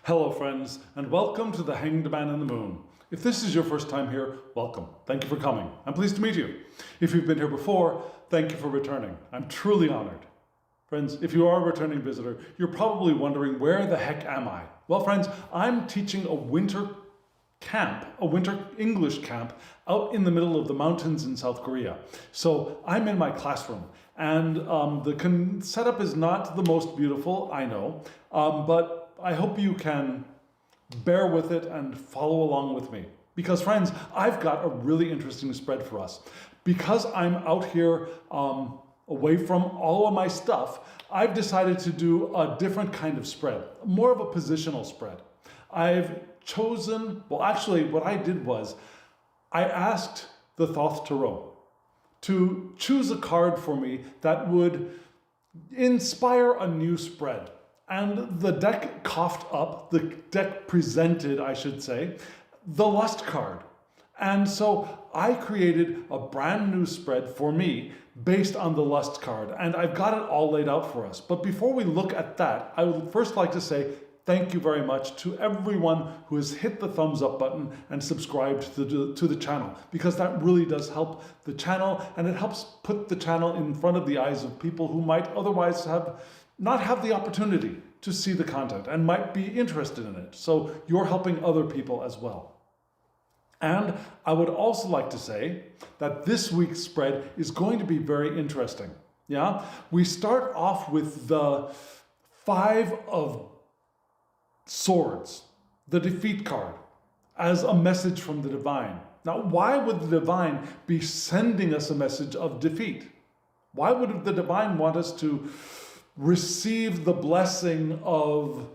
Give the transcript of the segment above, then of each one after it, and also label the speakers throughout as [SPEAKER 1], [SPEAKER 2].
[SPEAKER 1] Hello friends, and welcome to the Hanged Man in the Moon. If this is your first time here, welcome. Thank you for coming. I'm pleased to meet you. If you've been here before, thank you for returning. I'm truly honored. Friends, if you are a returning visitor, you're probably wondering, where the heck am I? Well, friends, I'm teaching a winter camp, a winter English camp out in the middle of the mountains in South Korea. So I'm in my classroom, and the setup is not the most beautiful, I know, but I hope you can bear with it and follow along with me. Because friends, I've got a really interesting spread for us. Because I'm out here away from all of my stuff, I've decided to do a different kind of spread, more of a positional spread. I've chosen, well actually what I did was, I asked the Thoth Tarot to choose a card for me that would inspire a new spread. And the deck coughed up, the deck presented, I should say, the Lust card. And so I created a brand new spread for me based on the Lust card. And I've got it all laid out for us. But before we look at that, I would first like to say thank you very much to everyone who has hit the thumbs up button and subscribed to the channel, because that really does help the channel, and it helps put the channel in front of the eyes of people who might otherwise not have the opportunity to see the content and might be interested in it. So you're helping other people as well. And I would also like to say that this week's spread is going to be very interesting. Yeah, we start off with the Five of Swords, the defeat card, as a message from the divine. Now, why would the divine be sending us a message of defeat? Why would the divine want us to receive the blessing of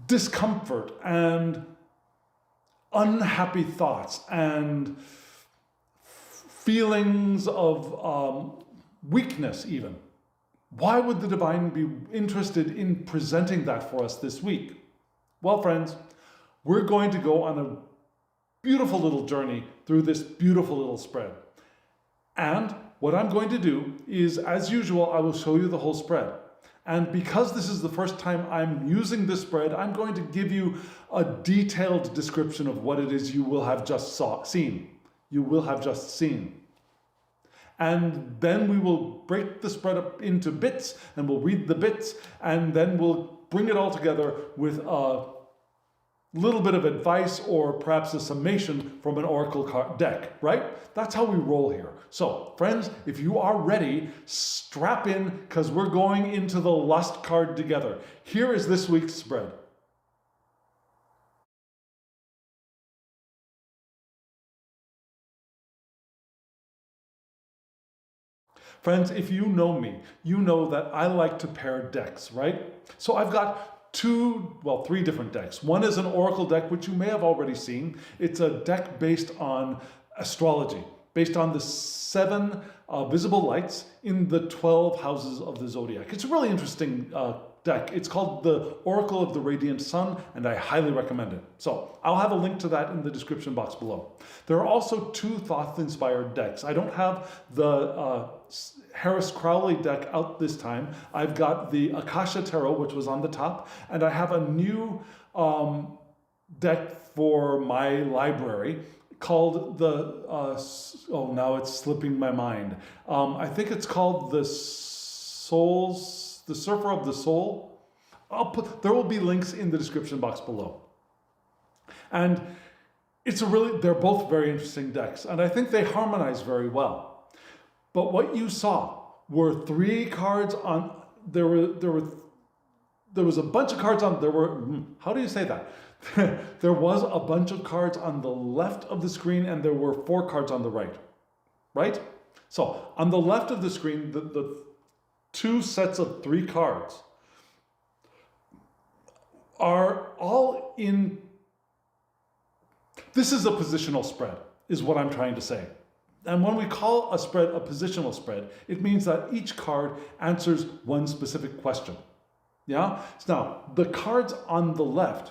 [SPEAKER 1] discomfort and unhappy thoughts and feelings of weakness even? Why would the divine be interested in presenting that for us this week? Well, friends, we're going to go on a beautiful little journey through this beautiful little spread. And what I'm going to do is, as usual, I will show you the whole spread. And because this is the first time I'm using this spread, I'm going to give you a detailed description of what it is you will have just seen. You will have just seen. And then we will break the spread up into bits, and we'll read the bits, and then we'll bring it all together with a little bit of advice or perhaps a summation from an oracle card deck, right? That's how we roll here. So, friends, if you are ready, strap in, because we're going into the Lust card together. Here is this week's spread. Friends, if you know me, you know that I like to pair decks, right? So I've got three different decks. One is an oracle deck, which you may have already seen. It's a deck based on astrology, based on the 7 visible lights in the 12 houses of the zodiac. It's a really interesting deck. It's called the Oracle of the Radiant Sun, and I highly recommend it. So I'll have a link to that in the description box below. There are also 2 Thoth-inspired decks. I don't have the Harris-Crowley deck out this time. I've got the Akasha Tarot, which was on the top, and I have a new deck for my library called the, now it's slipping my mind. I think it's called the Surfer of the Soul. There will be links in the description box below. And they're both very interesting decks, and I think they harmonize very well. But what you saw were 3 cards on, there was a bunch of cards on, how do you say that? There was a bunch of cards on the left of the screen, and there were 4 cards on the right, right? So on the left of the screen, the 2 sets of 3 cards are all in, this is a positional spread, is what I'm trying to say. And when we call a spread a positional spread, it means that each card answers one specific question. Yeah? So now, the cards on the left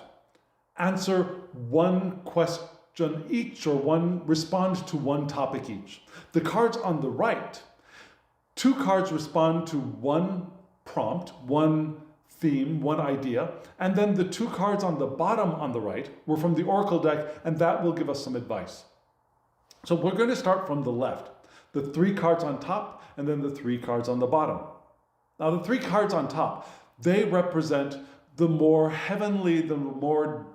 [SPEAKER 1] answer one question each, or respond to one topic each. The cards on the right, 2 cards respond to one prompt, one theme, one idea, and then the 2 cards on the bottom on the right were from the Oracle deck, and that will give us some advice. So we're going to start from the left. The 3 cards on top, and then the 3 cards on the bottom. Now the 3 cards on top, they represent the more heavenly, the more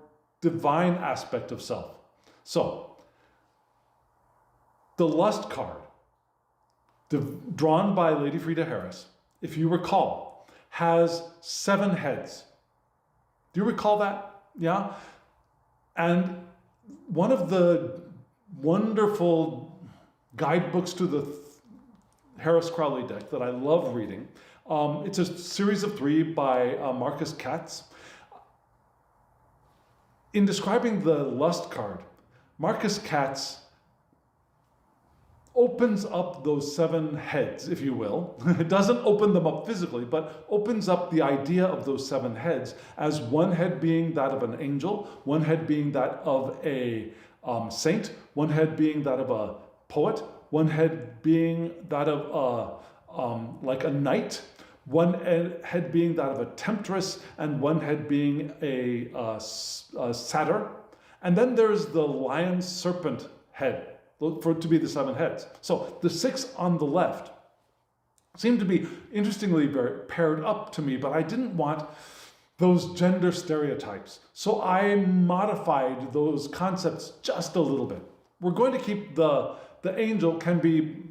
[SPEAKER 1] divine aspect of self. So, the lust card, drawn by Lady Frida Harris, if you recall, has 7 heads. Do you recall that? Yeah? And one of the wonderful guidebooks to the Harris-Crowley deck that I love reading, it's a series of 3 by Marcus Katz. In describing the lust card, Marcus Katz opens up those 7 heads, if you will. It doesn't open them up physically, but opens up the idea of those 7 heads as one head being that of an angel, one head being that of a saint, one head being that of a poet, one head being that of like a knight, one head being that of a temptress, and one head being a satyr. And then there's the lion serpent head, for it to be the 7 heads. So the 6 on the left seem to be interestingly very paired up to me, but I didn't want those gender stereotypes. So I modified those concepts just a little bit. We're going to keep the angel can be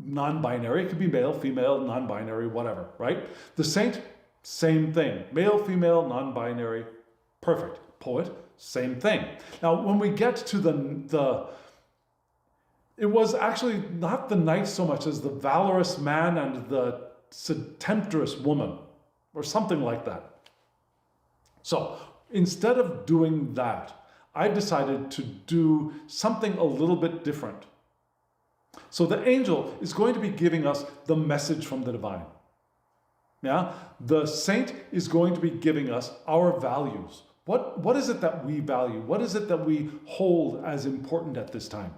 [SPEAKER 1] non-binary, it could be male, female, non-binary, whatever, right? The saint, same thing. Male, female, non-binary, perfect. Poet, same thing. Now, when we get to it was actually not the knight so much as the valorous man and the temptress woman, or something like that. So, instead of doing that, I decided to do something a little bit different. So the angel is going to be giving us the message from the divine. Yeah? The saint is going to be giving us our values. What is it that we value? What is it that we hold as important at this time?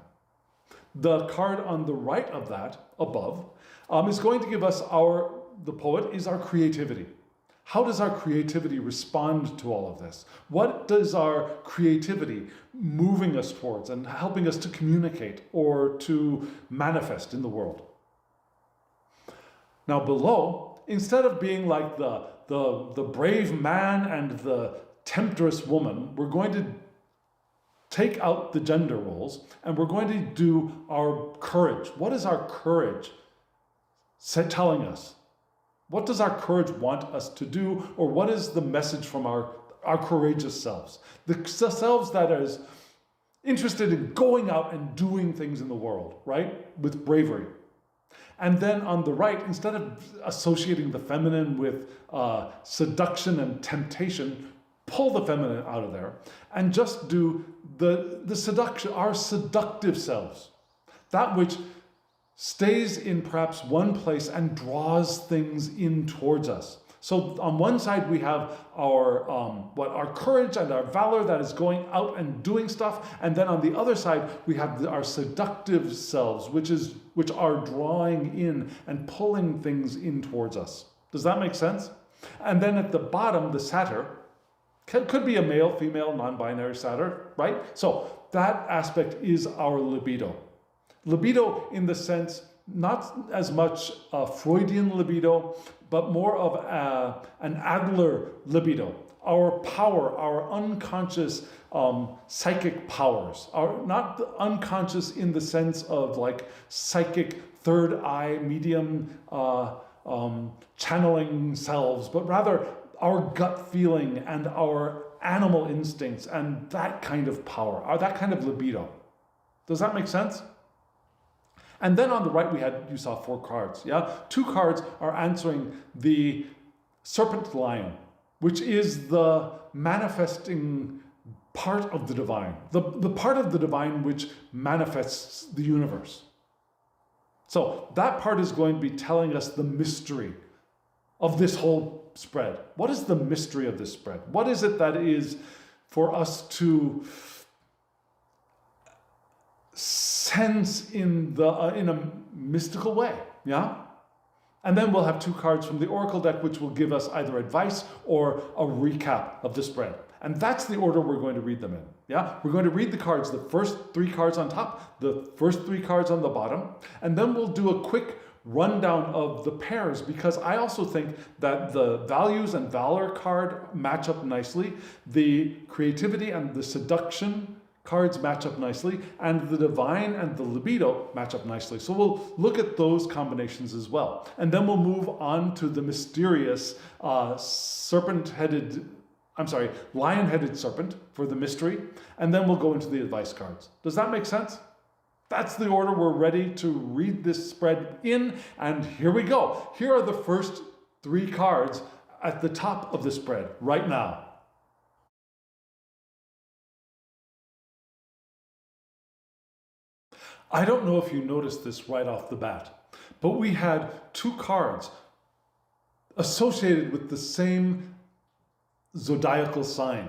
[SPEAKER 1] The card on the right of that, above, is going to give us the poet is our creativity. How does our creativity respond to all of this? What does our creativity moving us towards and helping us to communicate or to manifest in the world? Now below, instead of being like the brave man and the temptress woman, we're going to take out the gender roles and we're going to do our courage. What is our courage telling us? What does our courage want us to do, or what is the message from our courageous selves? The selves that is interested in going out and doing things in the world, right? With bravery. And then on the right, instead of associating the feminine with seduction and temptation, pull the feminine out of there and just do the seduction, our seductive selves. That which stays in perhaps one place and draws things in towards us. So on one side we have our courage and our valor that is going out and doing stuff, and then on the other side we have our seductive selves, which are drawing in and pulling things in towards us. Does that make sense? And then at the bottom, the satyr could be a male, female, non-binary satyr, right? So that aspect is our libido. Libido in the sense, not as much Freudian libido, but more of an Adler libido. Our power, our unconscious psychic powers, are not unconscious in the sense of like psychic third eye medium channeling selves, but rather our gut feeling and our animal instincts and that kind of power, or that kind of libido. Does that make sense? And then on the right, you saw 4 cards, yeah? 2 cards are answering the serpent lion, which is the manifesting part of the divine, the part of the divine which manifests the universe. So that part is going to be telling us the mystery of this whole spread. What is the mystery of this spread? What is it that is for us to sense in a mystical way, yeah? And then we'll have 2 cards from the Oracle deck, which will give us either advice or a recap of the spread. And that's the order we're going to read them in. Yeah, we're going to read the cards, the first 3 cards on top, the first 3 cards on the bottom, and then we'll do a quick rundown of the pairs, because I also think that the values and valor card match up nicely, the creativity and the seduction cards match up nicely, and the divine and the libido match up nicely. So we'll look at those combinations as well. And then we'll move on to the mysterious lion-headed serpent for the mystery, and then we'll go into the advice cards. Does that make sense? That's the order we're ready to read this spread in, and here we go. Here are the first 3 cards at the top of the spread right now. I don't know if you noticed this right off the bat, but we had 2 cards associated with the same zodiacal sign.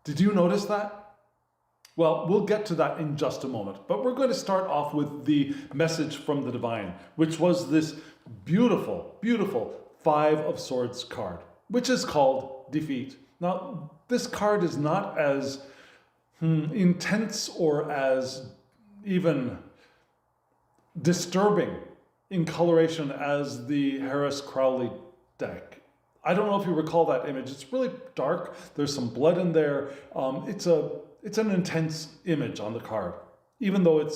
[SPEAKER 1] Did you notice that? Well, we'll get to that in just a moment, but we're going to start off with the message from the divine, which was this beautiful, beautiful 5 of Swords card, which is called Defeat. Now, this card is not as intense or as even disturbing in coloration as the Harris-Crowley deck. I don't know if you recall that image. It's really dark. There's some blood in there. It's an intense image on the card, even though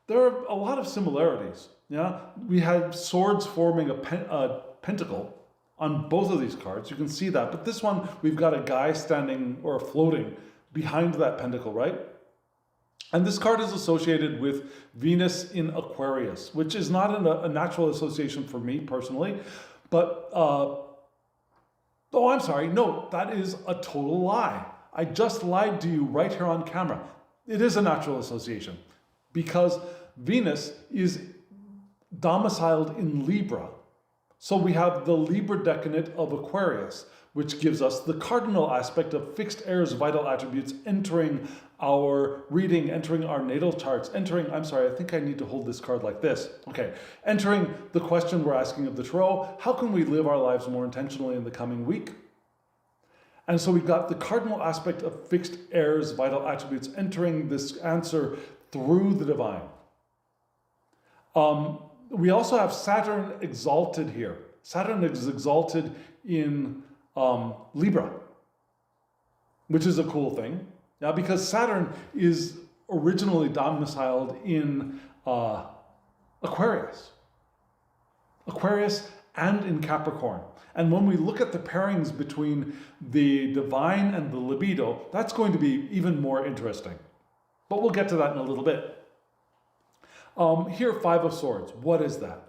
[SPEAKER 1] there are a lot of similarities. Yeah, we had swords forming a pentacle on both of these cards. You can see that, but this one we've got a guy standing or floating behind that pentacle, right? And this card is associated with Venus in Aquarius, which is not a natural association for me personally, but oh, I'm sorry. No, that is a total lie. I just lied to you right here on camera. It is a natural association because Venus is domiciled in Libra. So we have the Libra decadent of Aquarius, which gives us the cardinal aspect of fixed heirs vital attributes entering our reading, entering our natal charts, I'm sorry, I think I need to hold this card like this. Okay, entering the question we're asking of the tarot, how can we live our lives more intentionally in the coming week? And so we've got the cardinal aspect of fixed heirs vital attributes entering this answer through the divine. We also have Saturn exalted here. Saturn is exalted in Libra, which is a cool thing. Now, because Saturn is originally domiciled in Aquarius and in Capricorn. And when we look at the pairings between the divine and the libido, that's going to be even more interesting. But we'll get to that in a little bit. Here, 5 of Swords. What is that?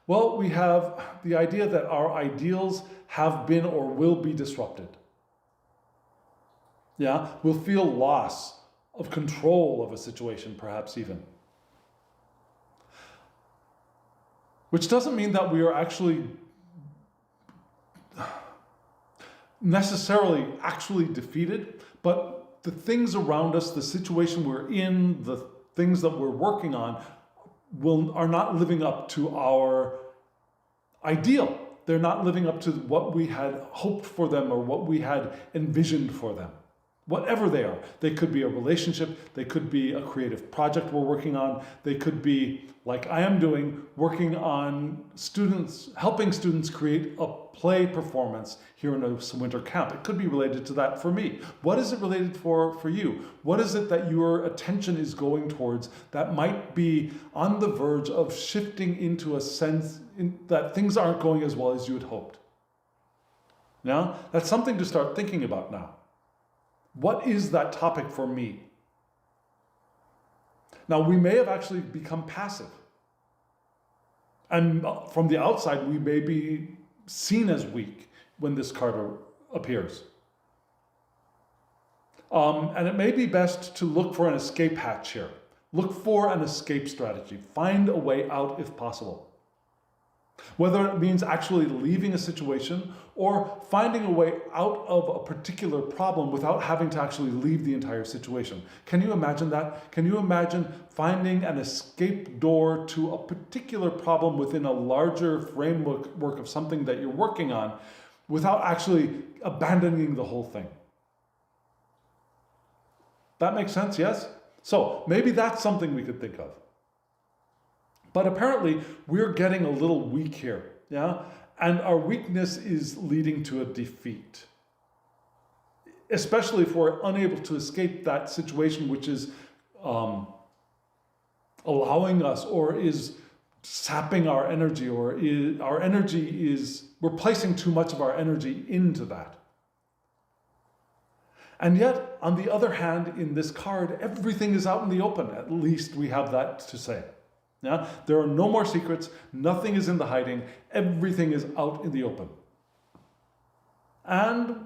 [SPEAKER 1] Well, we have the idea that our ideals have been or will be disrupted. Yeah, we'll feel loss of control of a situation, perhaps even. Which doesn't mean that we are actually necessarily actually defeated, but the things around us, the situation we're in, the things that we're working on are not living up to our ideal. They're not living up to what we had hoped for them or what we had envisioned for them. Whatever they are. They could be a relationship, they could be a creative project we're working on, they could be, like I am doing, working on helping students create a play performance here in a winter camp. It could be related to that for me. What is it related for you? What is it that your attention is going towards that might be on the verge of shifting into a sense that things aren't going as well as you had hoped? Now, that's something to start thinking about now. What is that topic for me? Now, we may have actually become passive. And from the outside, we may be seen as weak when this card appears. And it may be best to look for an escape hatch here. Look for an escape strategy. Find a way out if possible. Whether it means actually leaving a situation or finding a way out of a particular problem without having to actually leave the entire situation. Can you imagine that? Can you imagine finding an escape door to a particular problem within a larger framework of something that you're working on without actually abandoning the whole thing? That makes sense, yes? So maybe that's something we could think of. But apparently we're getting a little weak here, yeah? And our weakness is leading to a defeat. Especially if we're unable to escape that situation which is allowing us or is sapping our energy, or we're placing too much of our energy into that. And yet, on the other hand, in this card, everything is out in the open. At least we have that to say. Yeah? There are no more secrets, nothing is in the hiding, everything is out in the open. And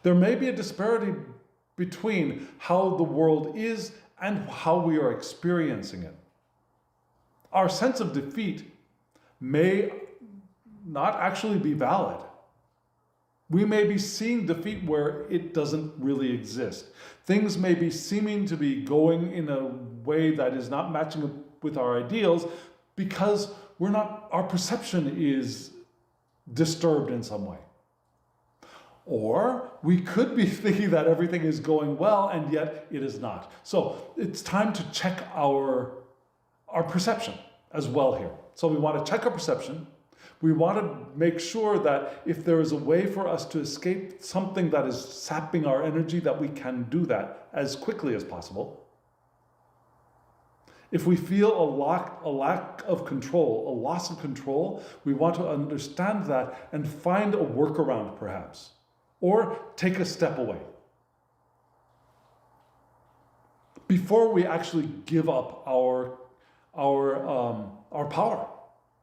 [SPEAKER 1] there may be a disparity between how the world is and how we are experiencing it. Our sense of defeat may not actually be valid. We may be seeing defeat where it doesn't really exist. Things may be seeming to be going in a way that is not matching up with our ideals because our perception is disturbed in some way. Or we could be thinking that everything is going well and yet it is not. So it's time to check our perception as well here. So we want to check our perception. We want to make sure that if there is a way for us to escape something that is sapping our energy, that we can do that as quickly as possible. If we feel a lack of control, a loss of control, we want to understand that and find a workaround perhaps, or take a step away before we actually give up our power.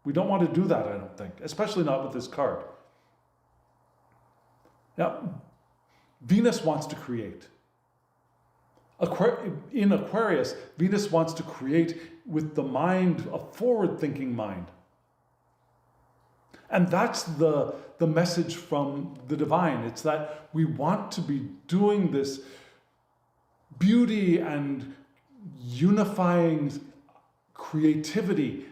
[SPEAKER 1] We don't want to do that, I don't think, especially not with this card. Now, Venus wants to create. In Aquarius, Venus wants to create with the mind, a forward-thinking mind. And that's the message from the divine. It's that we want to be doing this beauty and unifying creativity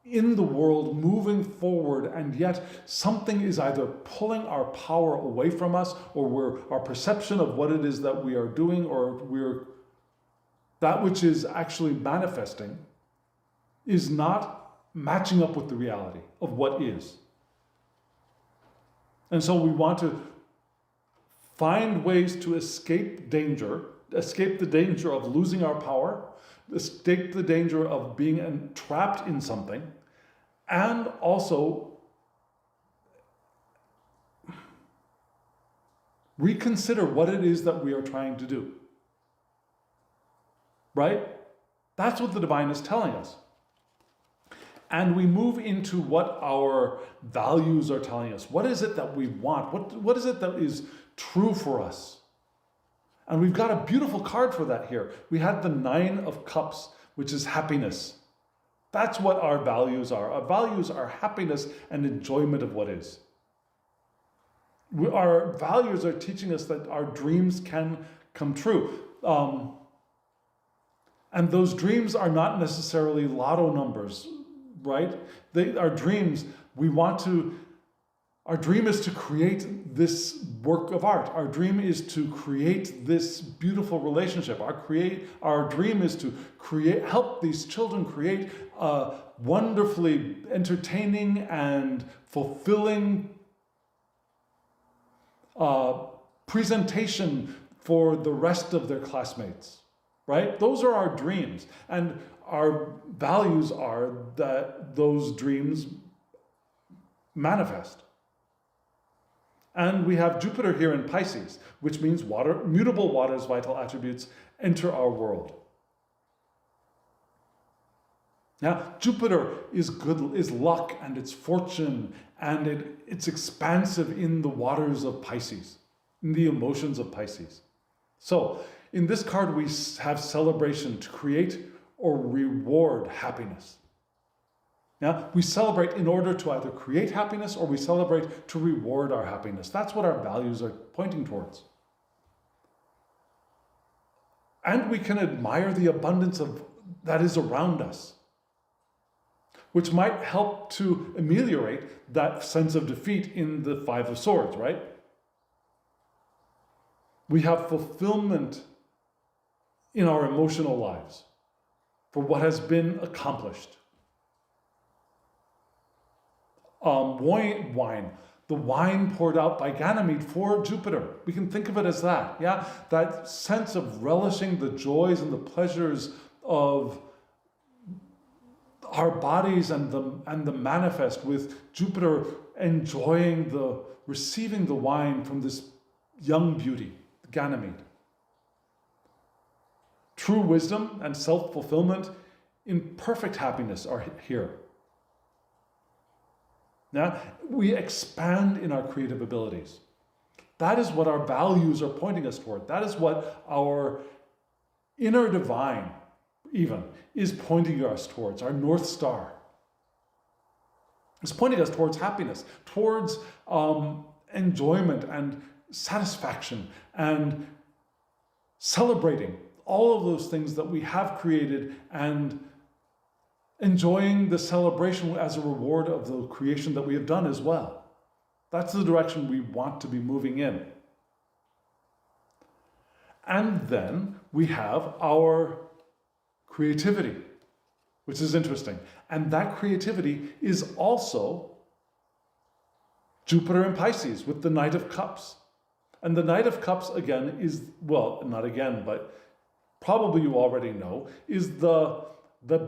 [SPEAKER 1] in the world, moving forward, and yet something is either pulling our power away from us, or our perception of what it is that we are doing, or that which is actually manifesting is not matching up with the reality of what is. And so we want to find ways to escape the danger of losing our power, escape the danger of being entrapped in something, and also reconsider what it is that we are trying to do. Right? That's what the divine is telling us. And we move into what our values are telling us. What is it that we want? What is it that is true for us? And we've got a beautiful card for that here. We had the 9 of Cups, which is happiness. That's what our values are. Our values are happiness and enjoyment of what is. Our values are teaching us that our dreams can come true. And those dreams are not necessarily lotto numbers, right? Our dreams, our dream is to create this work of art. Our dream is to create this beautiful relationship. Our dream is to help these children create a wonderfully entertaining and fulfilling presentation for the rest of their classmates, right? Those are our dreams. And our values are that those dreams manifest. And we have Jupiter here in Pisces, which means mutable water's vital attributes enter our world. Now, Jupiter is luck and it's fortune, and it's expansive in the waters of Pisces, in the emotions of Pisces. So, in this card we have celebration, to create or reward happiness. Yeah? We celebrate in order to either create happiness or we celebrate to reward our happiness. That's what our values are pointing towards. And we can admire the abundance that is around us, which might help to ameliorate that sense of defeat in the Five of Swords, right? We have fulfillment in our emotional lives for what has been accomplished. Wine, the wine poured out by Ganymede for Jupiter. We can think of it as that, yeah? That sense of relishing the joys and the pleasures of our bodies and the manifest, with Jupiter receiving the wine from this young beauty, Ganymede. True wisdom and self-fulfillment in perfect happiness are here. Now, we expand in our creative abilities. That is what our values are pointing us toward. That is what our inner divine, even, is pointing us towards, our North Star. It's pointing us towards happiness, towards enjoyment and satisfaction and celebrating all of those things that we have created and enjoying the celebration as a reward of the creation that we have done as well. That's the direction we want to be moving in. And then we have our creativity, which is interesting. And that creativity is also Jupiter in Pisces with the Knight of Cups. And the Knight of Cups, again, is, well, not again, but probably you already know, is the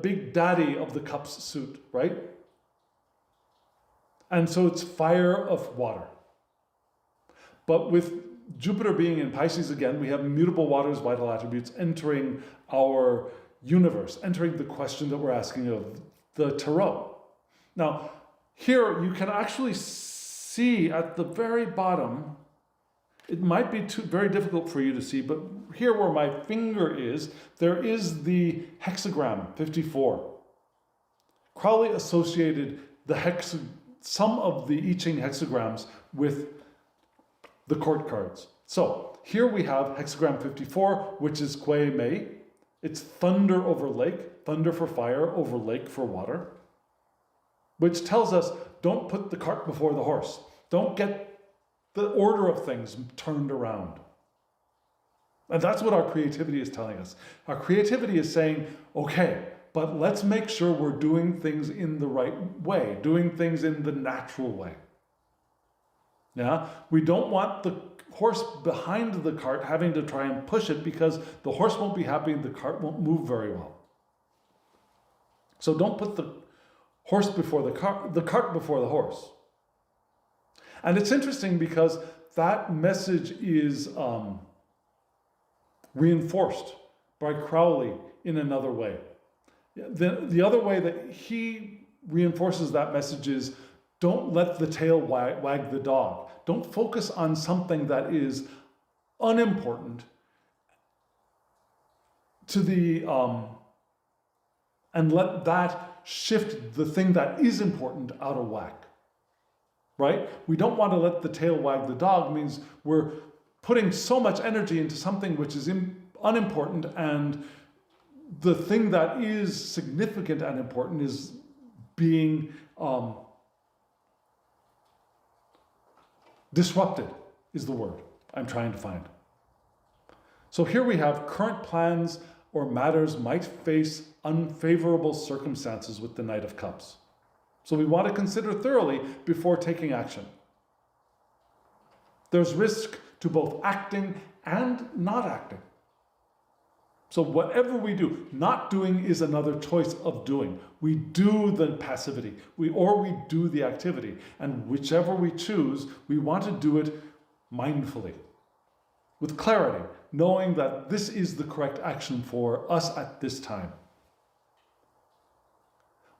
[SPEAKER 1] big daddy of the cups suit, right? And so it's fire of water. But with Jupiter being in Pisces again, we have mutable water's vital attributes entering our universe, entering the question that we're asking of the tarot. Now, here you can actually see at the very bottom, it might be very difficult for you to see, but here where my finger is, there is the hexagram 54. Crowley associated some of the I-Ching hexagrams with the court cards. So here we have hexagram 54, which is Kwei Mei. It's thunder over lake, thunder for fire over lake for water, which tells us don't put the cart before the horse. Don't get the order of things turned around. And that's what our creativity is telling us. Our creativity is saying, okay, but let's make sure we're doing things in the right way, doing things in the natural way. Yeah? We don't want the horse behind the cart having to try and push it because the horse won't be happy and the cart won't move very well. So don't put the horse before the cart before the horse. And it's interesting because that message is reinforced by Crowley in another way. The other way that he reinforces that message is don't let the tail wag the dog. Don't focus on something that is unimportant and let that shift the thing that is important out of whack. Right? We don't want to let the tail wag the dog means we're putting so much energy into something which is unimportant, and the thing that is significant and important is being disrupted, is the word I'm trying to find. So here we have current plans or matters might face unfavorable circumstances with the Knight of Cups. So we want to consider thoroughly before taking action. There's risk to both acting and not acting. So whatever we do, not doing is another choice of doing. We do the passivity, or we do the activity. And whichever we choose, we want to do it mindfully, with clarity, knowing that this is the correct action for us at this time.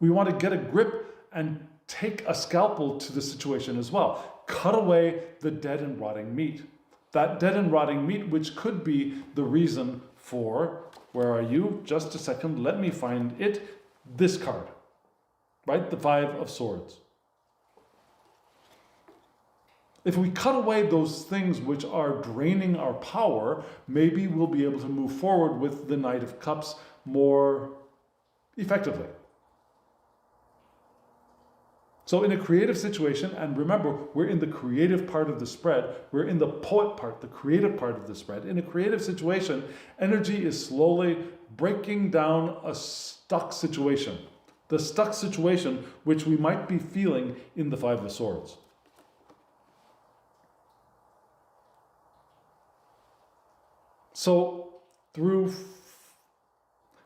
[SPEAKER 1] We want to get a grip and take a scalpel to the situation as well. Cut away the dead and rotting meat. That dead and rotting meat, which could be the reason for, where are you? Just a second, let me find it. This card. right? The Five of Swords. If we cut away those things which are draining our power, maybe we'll be able to move forward with the Knight of Cups more effectively. So in a creative situation, and remember, we're in the creative part of the spread, we're in the poet part, the creative part of the spread. In a creative situation, energy is slowly breaking down a stuck situation. The stuck situation which we might be feeling in the Five of Swords. So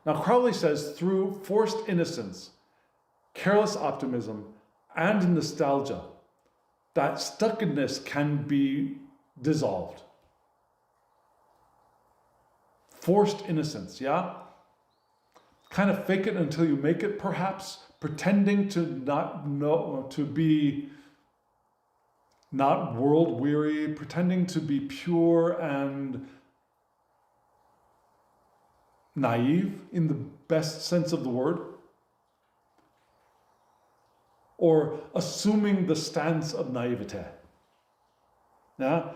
[SPEAKER 1] now Crowley says, through forced innocence, careless optimism, and nostalgia, that stuckedness can be dissolved. Forced innocence, yeah? Kind of fake it until you make it, perhaps, pretending to not know, to be not world weary, pretending to be pure and naive in the best sense of the word, or assuming the stance of naivete. Yeah?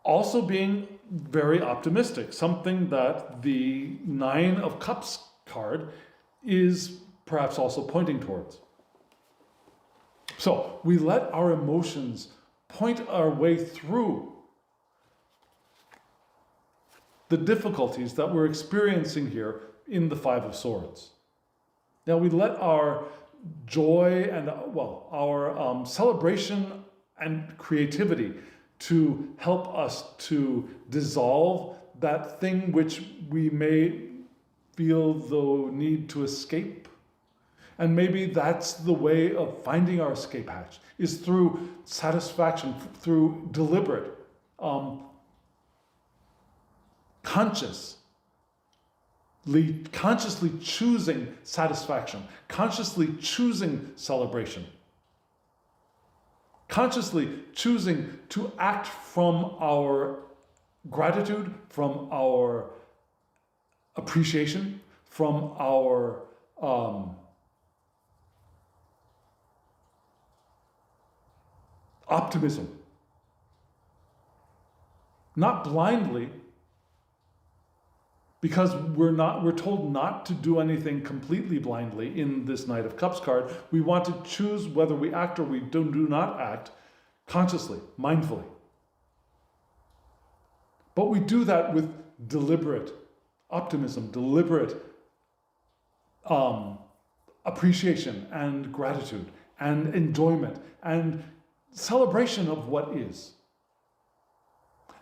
[SPEAKER 1] Also being very optimistic, something that the Nine of Cups card is perhaps also pointing towards. So we let our emotions point our way through the difficulties that we're experiencing here in the Five of Swords. Now we let our joy and, our celebration and creativity to help us to dissolve that thing which we may feel the need to escape. And maybe that's the way of finding our escape hatch, is through satisfaction, through deliberate, consciously choosing satisfaction, consciously choosing celebration, consciously choosing to act from our gratitude, from our appreciation, from our optimism. Not blindly, because we're told not to do anything completely blindly in this Knight of Cups card. We want to choose whether we act or we do not act consciously, mindfully. But we do that with deliberate optimism, deliberate appreciation and gratitude and enjoyment and celebration of what is.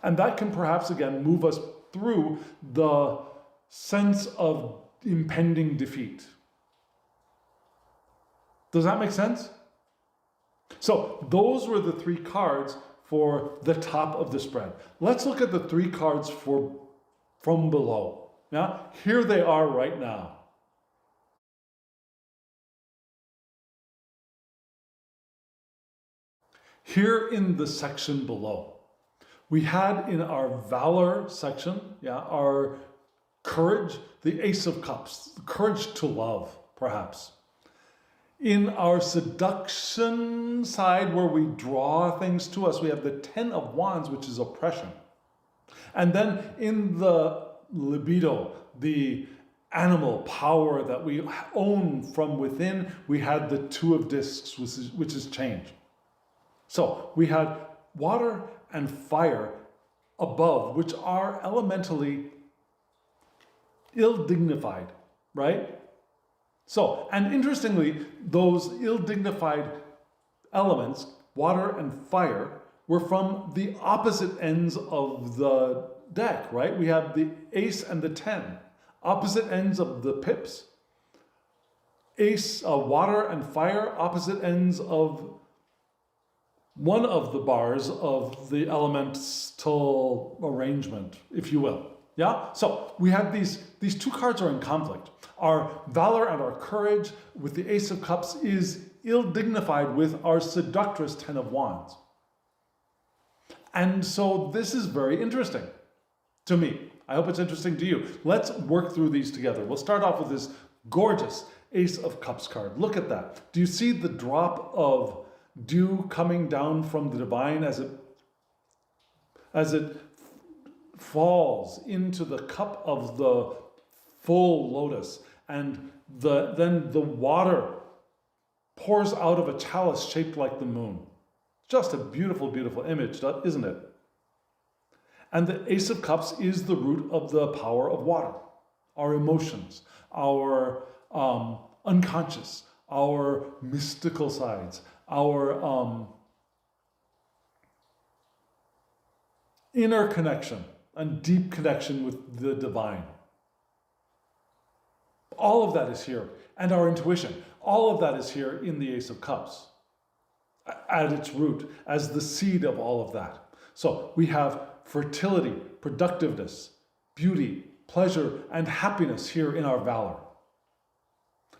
[SPEAKER 1] And that can perhaps, again, move us through the sense of impending defeat. Does that make sense? So those were the three cards for the top of the spread. Let's look at the three cards from below. Yeah? Here they are right now. Here in the section below, we had in our valor section, our courage, the Ace of Cups, the courage to love, perhaps. In our seduction side, where we draw things to us, we have the Ten of Wands, which is oppression. And then in the libido, the animal power that we own from within, we had the Two of Discs, which is change. So we had water and fire above, which are elementally ill-dignified, right? So, and interestingly, those ill-dignified elements, water and fire, were from the opposite ends of the deck, right? We have the Ace and the 10, opposite ends of the pips. Ace, water and fire, opposite ends of one of the bars of the elemental arrangement, if you will. Yeah? So we have these two cards are in conflict. Our valor and our courage with the Ace of Cups is ill-dignified with our seductress Ten of Wands. And so this is very interesting to me. I hope it's interesting to you. Let's work through these together. We'll start off with this gorgeous Ace of Cups card. Look at that. Do you see the drop of dew coming down from the divine as it falls into the cup of the full lotus, and then the water pours out of a chalice shaped like the moon. Just a beautiful, beautiful image, isn't it? And the Ace of Cups is the root of the power of water. Our emotions, our unconscious, our mystical sides, our inner connection and deep connection with the divine. All of that is here. And our intuition. All of that is here in the Ace of Cups at its root, as the seed of all of that. So we have fertility, productiveness, beauty, pleasure, and happiness here in our valor.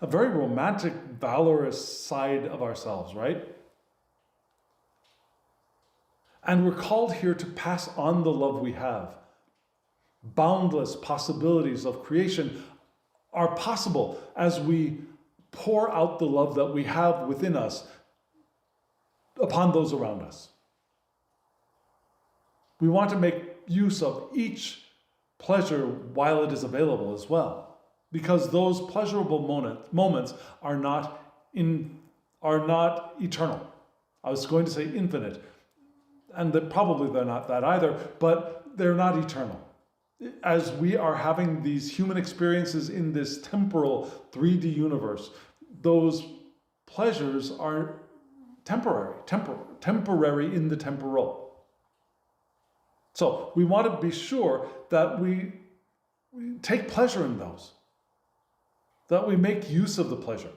[SPEAKER 1] A very romantic, valorous side of ourselves, right? And we're called here to pass on the love we have. Boundless possibilities of creation are possible as we pour out the love that we have within us upon those around us. We want to make use of each pleasure while it is available as well, because those pleasurable moments are not eternal. I was going to say infinite, and that probably they're not that either, but they're not eternal. As we are having these human experiences in this temporal 3D universe, those pleasures are temporary in the temporal. So we want to be sure that we take pleasure in those, that we make use of the pleasure.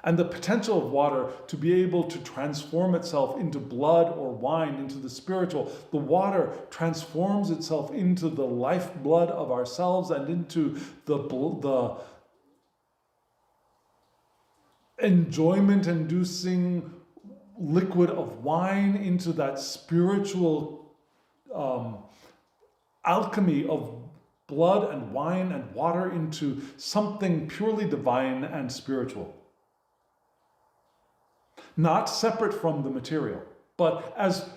[SPEAKER 1] And the potential of water to be able to transform itself into blood or wine, into the spiritual. The water transforms itself into the lifeblood of ourselves and into the enjoyment-inducing liquid of wine, into that spiritual alchemy of blood and wine and water, into something purely divine and spiritual. Not separate from the material, but as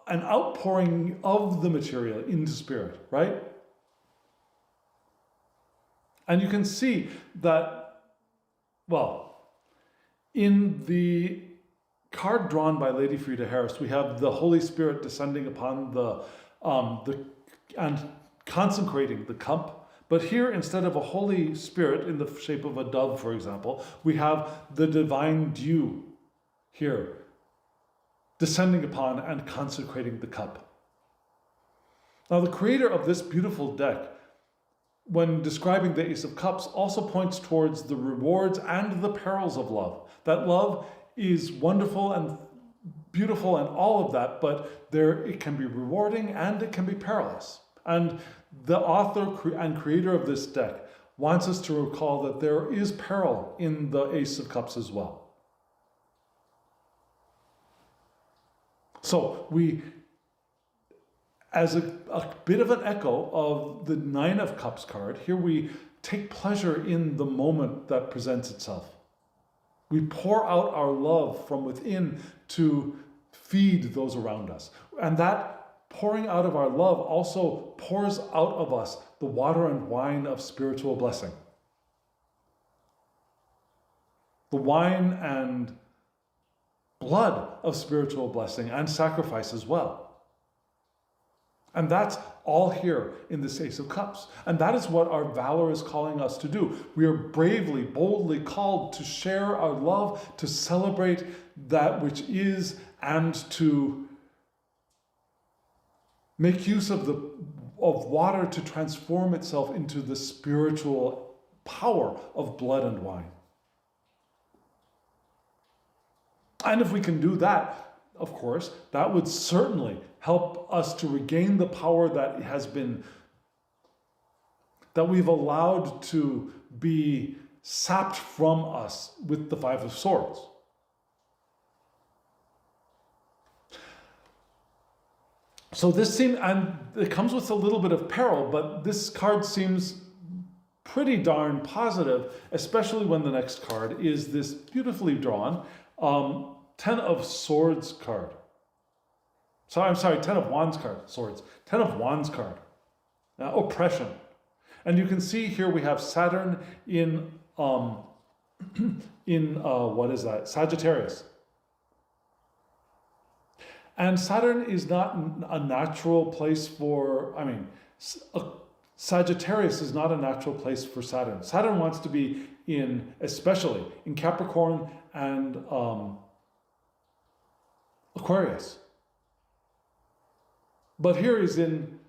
[SPEAKER 1] an outpouring of the material into spirit, right? And you can see that, well, in the card drawn by Lady Frida Harris, we have the Holy Spirit descending upon and consecrating the cup. But here, instead of a Holy Spirit in the shape of a dove, for example, we have the divine dew here, descending upon and consecrating the cup. Now, the creator of this beautiful deck, when describing the Ace of Cups, also points towards the rewards and the perils of love. That love is wonderful and beautiful and all of that, but it can be rewarding and it can be perilous. And the author and creator of this deck wants us to recall that there is peril in the Ace of Cups as well. So we, as a bit of an echo of the Nine of Cups card, here we take pleasure in the moment that presents itself. We pour out our love from within to feed those around us. And that pouring out of our love also pours out of us the water and wine of spiritual blessing. The wine and blood of spiritual blessing and sacrifice as well. And that's all here in this Ace of Cups. And that is what our valor is calling us to do. We are bravely, boldly called to share our love, to celebrate that which is, and to make use of water to transform itself into the spiritual power of blood and wine. And if we can do that, of course, that would certainly help us to regain the power that we've allowed to be sapped from us with the Five of Swords. So and it comes with a little bit of peril, but this card seems pretty darn positive, especially when the next card is this beautifully drawn Ten of Swords card. So I'm sorry, Ten of Wands card, swords. Ten of Wands card, oppression. And you can see here we have Saturn in what is that? Sagittarius. And Saturn is not a natural place for, Sagittarius is not a natural place for Saturn. Saturn wants to be especially in Capricorn and Aquarius. But here he's in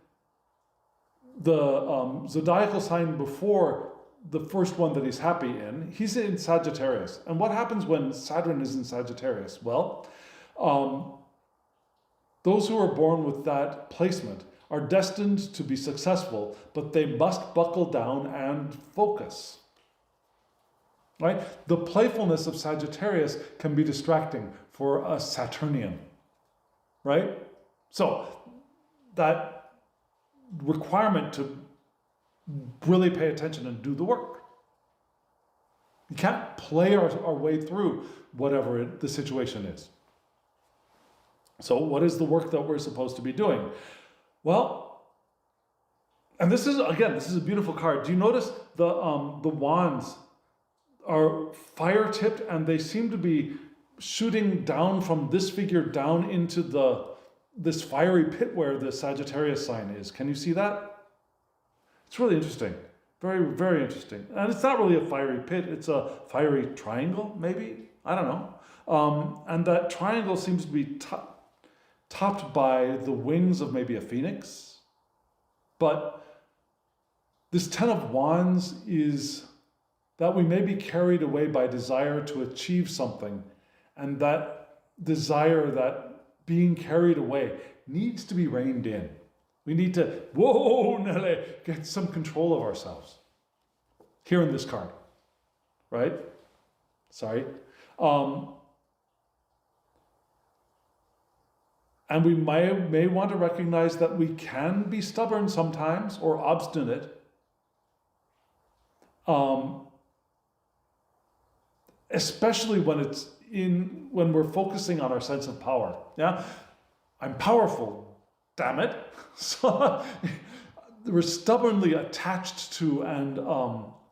[SPEAKER 1] the zodiacal sign before the first one that he's happy in. He's in Sagittarius. And what happens when Saturn is in Sagittarius? Well, those who are born with that placement are destined to be successful, but they must buckle down and focus. Right? The playfulness of Sagittarius can be distracting for a Saturnian. Right? So that requirement to really pay attention and do the work. You can't play our way through whatever the situation is. So what is the work that we're supposed to be doing? Well, and this is a beautiful card. Do you notice the wands are fire tipped and they seem to be shooting down from this figure down into this fiery pit where the Sagittarius sign is. Can you see that? It's really interesting. Very, very interesting. And it's not really a fiery pit. It's a fiery triangle, maybe? I don't know. And that triangle seems to be topped by the wings of maybe a phoenix. But this Ten of Wands is that we may be carried away by desire to achieve something. And that desire, that being carried away, needs to be reined in. We need to, whoa, Nelly, get some control of ourselves. Here in this card, right? Sorry. And we may want to recognize that we can be stubborn sometimes or obstinate. Especially when we're focusing on our sense of power. Yeah, I'm powerful, damn it. So we're stubbornly attached to and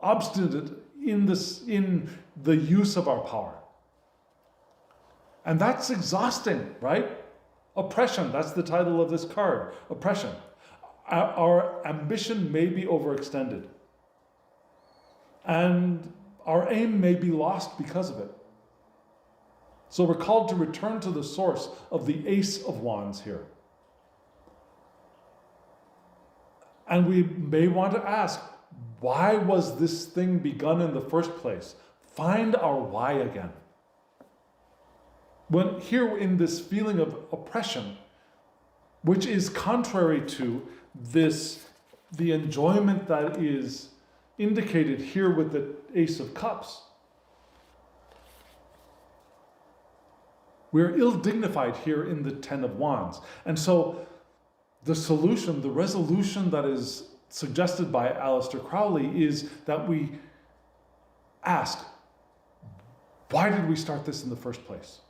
[SPEAKER 1] obstinate in the use of our power. And that's exhausting, right? Oppression, that's the title of this card, oppression. Our ambition may be overextended. And our aim may be lost because of it. So we're called to return to the source of the Ace of Wands here. And we may want to ask, why was this thing begun in the first place? Find our why again. When here in this feeling of oppression, which is contrary to the enjoyment that is indicated here with the Ace of Cups, we're ill-dignified here in the Ten of Wands. And so the solution, the resolution that is suggested by Harris-Crowley is that we ask, why did we start this in the first place?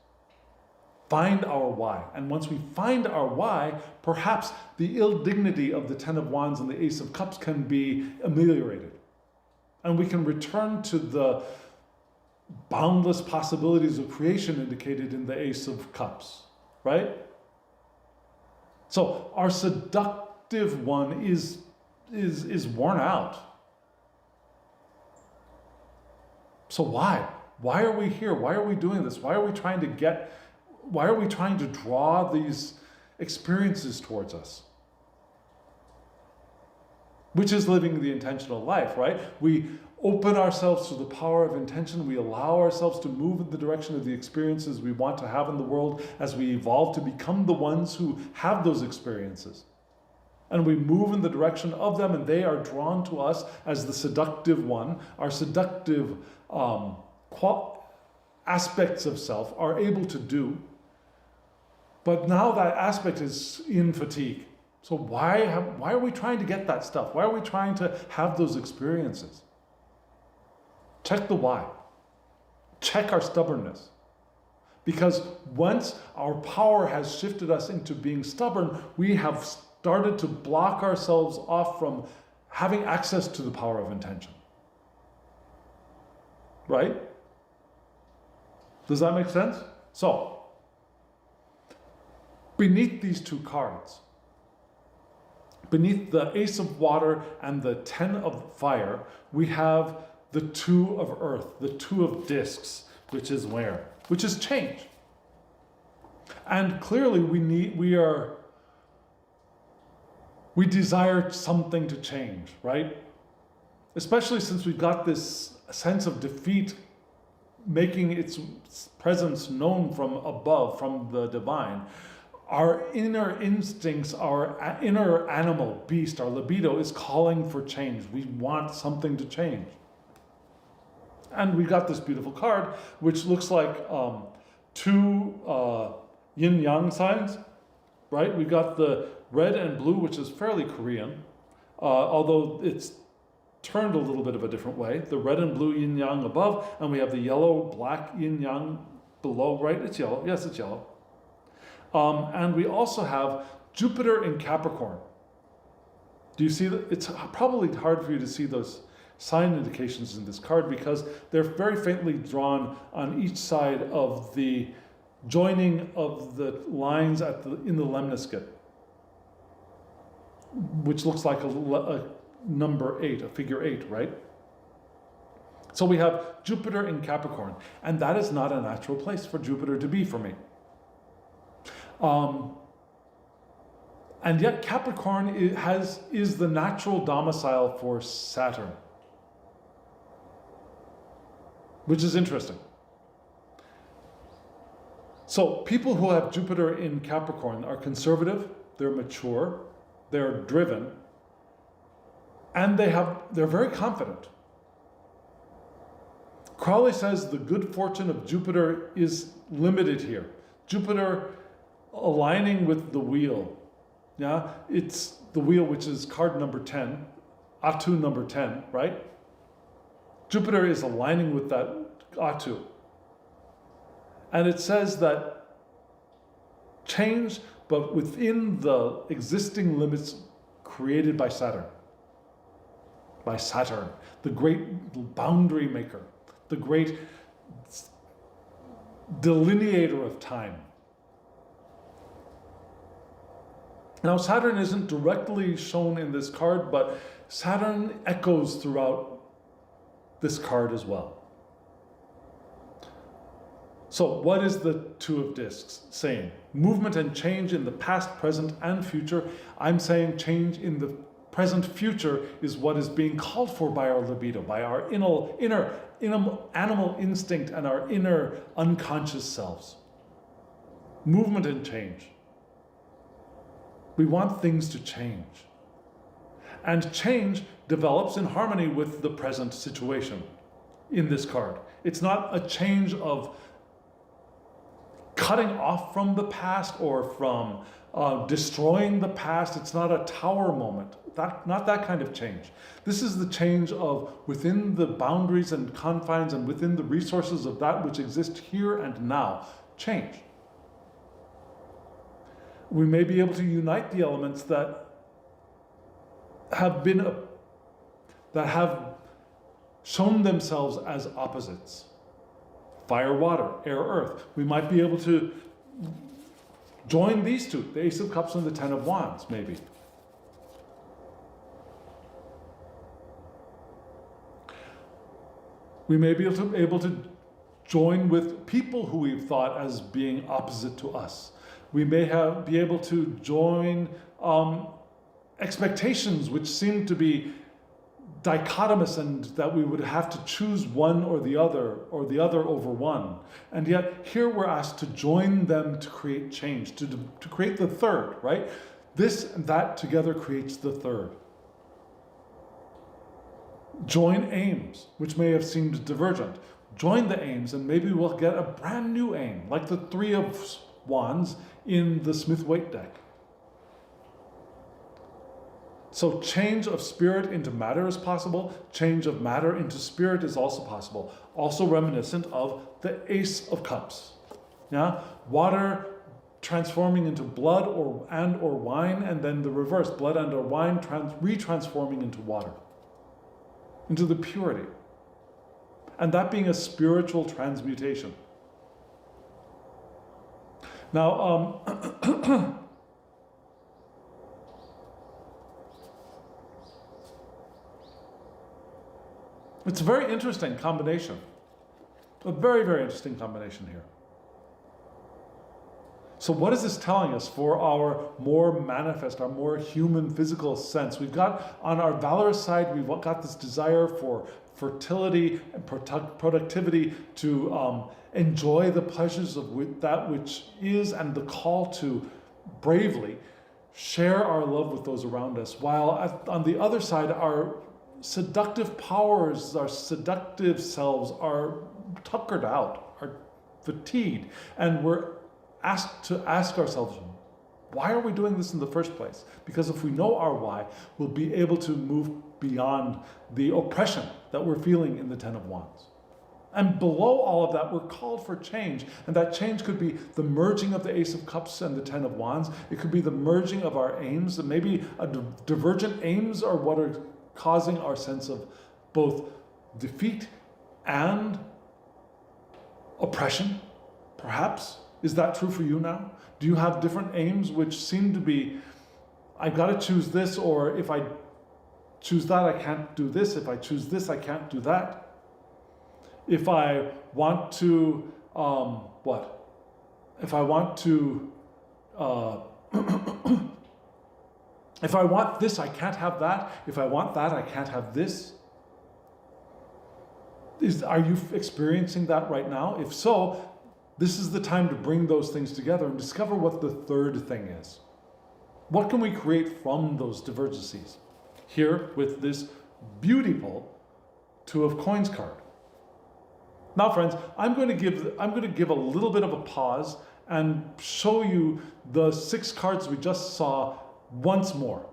[SPEAKER 1] Find our why. And once we find our why, perhaps the ill dignity of the Ten of Wands and the Ace of Cups can be ameliorated. And we can return to the boundless possibilities of creation indicated in the Ace of Cups, right? So our seductive one is worn out. So why? Why are we here? Why are we doing this? Why are we trying to draw these experiences towards us? Which is living the intentional life, right? We open ourselves to the power of intention. We allow ourselves to move in the direction of the experiences we want to have in the world as we evolve to become the ones who have those experiences. And we move in the direction of them, and they are drawn to us as the seductive one. Our seductive aspects of self are able to do. But now that aspect is in fatigue. So why are we trying to get that stuff? Why are we trying to have those experiences? Check the why. Check our stubbornness. Because once our power has shifted us into being stubborn, we have started to block ourselves off from having access to the power of intention. Right? Does that make sense? So, beneath these two cards, beneath the Ace of Water and the Ten of Fire, we have the Two of Earth, the Two of Discs, which is where? Which is change. And clearly we desire something to change, right? Especially since we've got this sense of defeat making its presence known from above, from the divine. Our inner instincts, our inner animal beast, our libido is calling for change. We want something to change. And we got this beautiful card, which looks like two yin-yang signs, right? We got the red and blue, which is fairly Korean, although it's turned a little bit of a different way. The red and blue yin-yang above, and we have the yellow-black yin-yang below, right? It's yellow. Yes, it's yellow. And we also have Jupiter in Capricorn. Do you see that? It's probably hard for you to see those sign indications in this card because they're very faintly drawn on each side of the joining of the lines in the lemniscate, which looks like a number 8, a figure 8, right? So we have Jupiter in Capricorn, and that is not a natural place for Jupiter to be for me. And yet Capricorn is the natural domicile for Saturn, which is interesting. So people who have Jupiter in Capricorn are conservative, they're mature, they're driven, and they're very confident. Crowley says the good fortune of Jupiter is limited here. Jupiter aligning with the wheel. Yeah, it's the wheel, which is card number 10, Atu number 10, right? Jupiter is aligning with that Atu. And it says that change, but within the existing limits created by Saturn. By Saturn, the great boundary maker, the great delineator of time. Now, Saturn isn't directly shown in this card, but Saturn echoes throughout this card as well. So what is the Two of Discs saying? Movement and change in the past, present, and future. I'm saying change in the present future is what is being called for by our libido, by our inner animal instinct and our inner unconscious selves. Movement and change. We want things to change. And change develops in harmony with the present situation in this card. It's not a change of cutting off from the past or from destroying the past. It's not a tower moment. Not that kind of change. This is the change of within the boundaries and confines and within the resources of that which exists here and now. Change. We may be able to unite the elements that have shown themselves as opposites. Fire, water, air, earth. We might be able to join these two, the Ace of Cups and the Ten of Wands, maybe. We may be able to join with people who we've thought as being opposite to us. We may be able to join expectations which seem to be dichotomous and that we would have to choose one or the other over one. And yet here we're asked to join them to create change, to create the third, right? This and that together creates the third. Join aims, which may have seemed divergent. Join the aims and maybe we'll get a brand new aim, like the Three of Wands in the Smith-Waite deck. So change of spirit into matter is possible. Change of matter into spirit is also possible. Also reminiscent of the Ace of Cups. Yeah, water transforming into blood or wine, and then the reverse, blood and or wine retransforming into water, into the purity. And that being a spiritual transmutation. Now, it's a very interesting combination. A very, very interesting combination here. So what is this telling us for our more manifest, our more human physical sense? We've got, on our valorous side, we've got this desire for fertility and productivity, to enjoy the pleasures of that which is, and the call to bravely share our love with those around us. While on the other side, our seductive powers, our seductive selves are tuckered out, are fatigued, and we're asked to ask ourselves, why are we doing this in the first place? Because if we know our why, we'll be able to move beyond the oppression that we're feeling in the Ten of Wands. And below all of that, we're called for change. And that change could be the merging of the Ace of Cups and the Ten of Wands. It could be the merging of our aims. And maybe divergent aims are what are causing our sense of both defeat and oppression, perhaps. Is that true for you now? Do you have different aims which seem to be, I've got to choose this, or if I choose that, I can't do this. If I choose this, I can't do that. If I want to, what? If I want to, if I want this, I can't have that. If I want that, I can't have this. Are you experiencing that right now? If so, this is the time to bring those things together and discover what the third thing is. What can we create from those divergencies? Here with this beautiful Two of Coins card. Now, friends, I'm going to give a little bit of a pause and show you the 6 cards we just saw once more.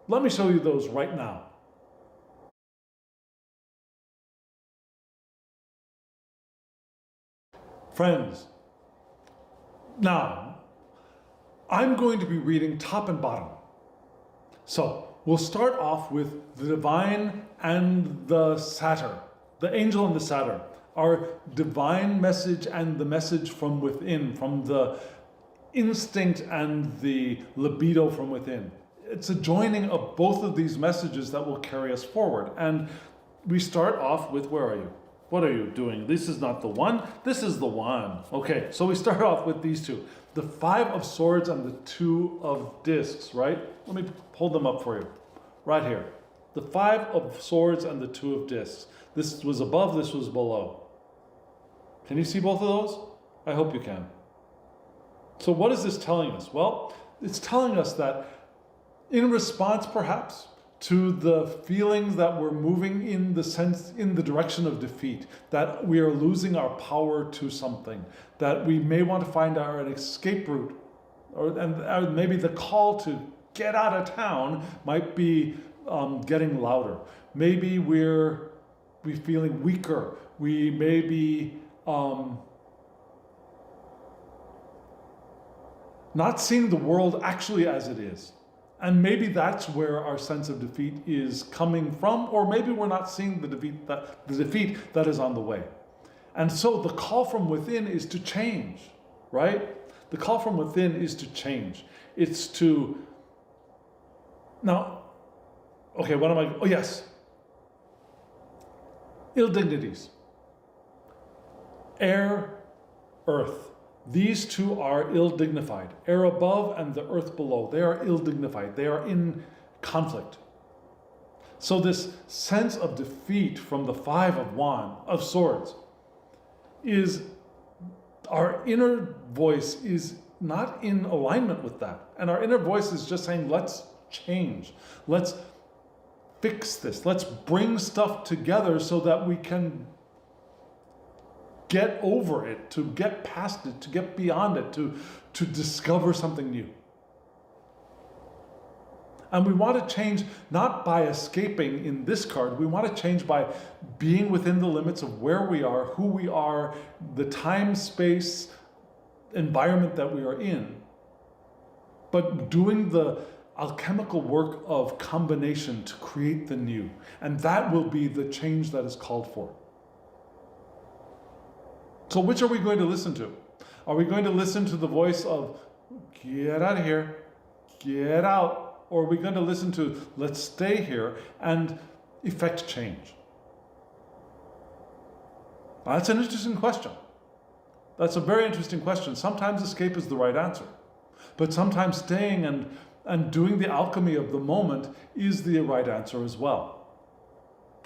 [SPEAKER 1] Let me show you those right now. Friends, now, I'm going to be reading top and bottom. So, we'll start off with the divine and the satyr, the angel and the satyr, our divine message and the message from within, from the instinct and the libido from within. It's a joining of both of these messages that will carry us forward. And we start off with, where are you? What are you doing? This is not the one, this is the one. Okay, so we start off with these two. The 5 of Swords and the 2 of Discs, right? Let me hold them up for you. Right here. The 5 of Swords and the 2 of Discs. This was above, this was below. Can you see both of those? I hope you can. So what is this telling us? Well, it's telling us that in response, perhaps, to the feelings that we're moving in the direction of defeat, that we are losing our power to something, that we may want to find an escape route, and maybe the call to get out of town might be getting louder. Maybe we're feeling weaker. We may be not seeing the world actually as it is. And maybe that's where our sense of defeat is coming from, or maybe we're not seeing the defeat that is on the way. And so the call from within is to change, right? The call from within is to change. It's to, now, okay, what am I, oh yes. Ill dignities. Air, earth. These two are ill-dignified. Air above and the earth below. They are ill-dignified. They are in conflict. So this sense of defeat from the 5 of Swords is, our inner voice is not in alignment with that. And our inner voice is just saying, let's change. Let's fix this. Let's bring stuff together so that we can get over it, to get past it, to get beyond it, to discover something new. And we want to change not by escaping in this card, we want to change by being within the limits of where we are, who we are, the time, space, environment that we are in. But doing the alchemical work of combination to create the new. And that will be the change that is called for. So which are we going to listen to? Are we going to listen to the voice of, get out of here, get out? Or are we going to listen to, let's stay here and effect change? That's an interesting question. That's a very interesting question. Sometimes escape is the right answer. But sometimes staying and doing the alchemy of the moment is the right answer as well.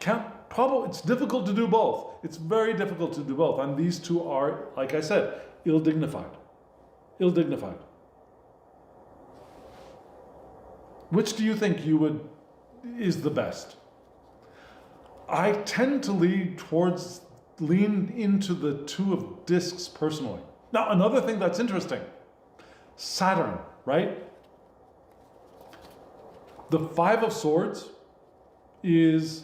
[SPEAKER 1] It's difficult to do both. It's very difficult to do both. And these two are, like I said, ill-dignified. Ill-dignified. Which do you think is the best? I tend to lean into the two of discs personally. Now, another thing that's interesting, Saturn, right? The Five of Swords it's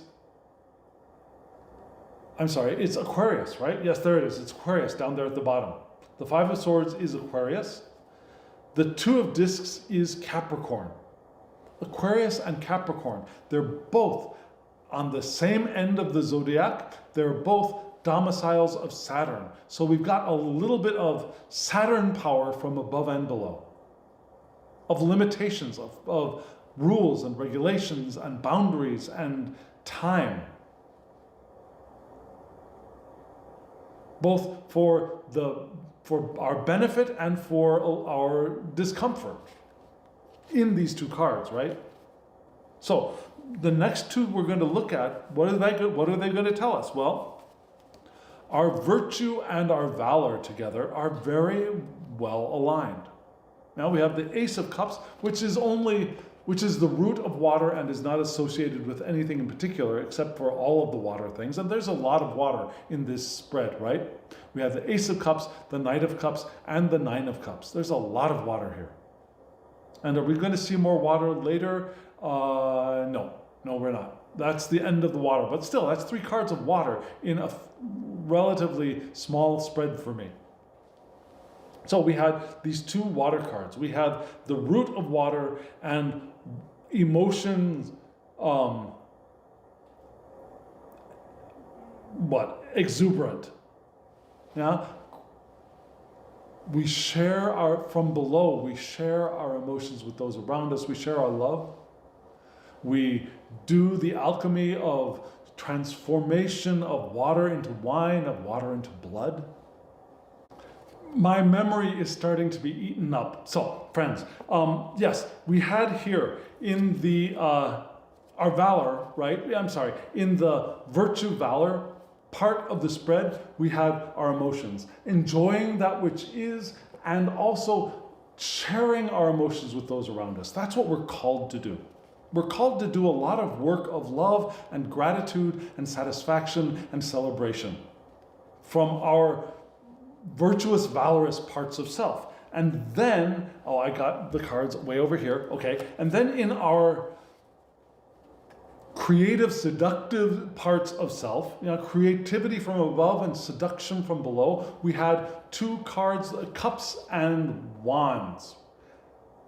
[SPEAKER 1] Aquarius, right? Yes, there it is. It's Aquarius down there at the bottom. The Five of Swords is Aquarius. The Two of Discs is Capricorn. Aquarius and Capricorn, they're both on the same end of the zodiac. They're both domiciles of Saturn. So we've got a little bit of Saturn power from above and below, of limitations, of rules and regulations and boundaries and time. Both for our benefit and for our discomfort in these two cards, right? So the next two we're going to look at, what are they going to tell us? Well, our virtue and our valor together are very well aligned. Now we have the Ace of Cups, which is the root of water and is not associated with anything in particular except for all of the water things. And there's a lot of water in this spread, right? We have the Ace of Cups, the Knight of Cups, and the Nine of Cups. There's a lot of water here. And are we going to see more water later? No, we're not. That's the end of the water. But still, that's 3 cards of water in a relatively small spread for me. So we had these 2 water cards. We had the root of water and emotions, exuberant. Yeah? We share from below, we share our emotions with those around us. We share our love. We do the alchemy of transformation of water into wine, of water into blood. My memory is starting to be eaten up. So, friends, yes, we had here in the, our valor, right? In the virtue valor part of the spread, we had our emotions. Enjoying that which is, and also sharing our emotions with those around us. That's what we're called to do. We're called to do a lot of work of love and gratitude and satisfaction and celebration from our virtuous, valorous parts of self. And then, I got the cards way over here, okay. And then in our creative, seductive parts of self, creativity from above and seduction from below, we had 2 cards, cups and wands.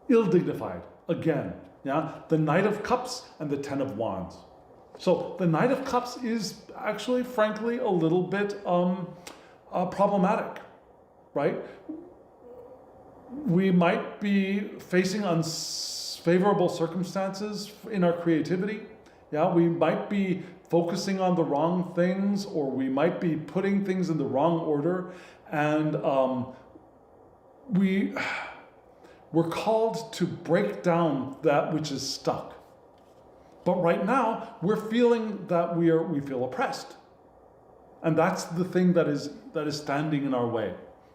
[SPEAKER 1] Ill-dignified, again. The Knight of Cups and the 10 of Wands. So the Knight of Cups is actually, frankly, a little bit problematic, right? We might be facing unfavorable circumstances in our creativity. Yeah, we might be focusing on the wrong things, or we might be putting things in the wrong order, and we're called to break down that which is stuck. But right now, we're feeling that we feel oppressed. And that's the thing that is standing in our way.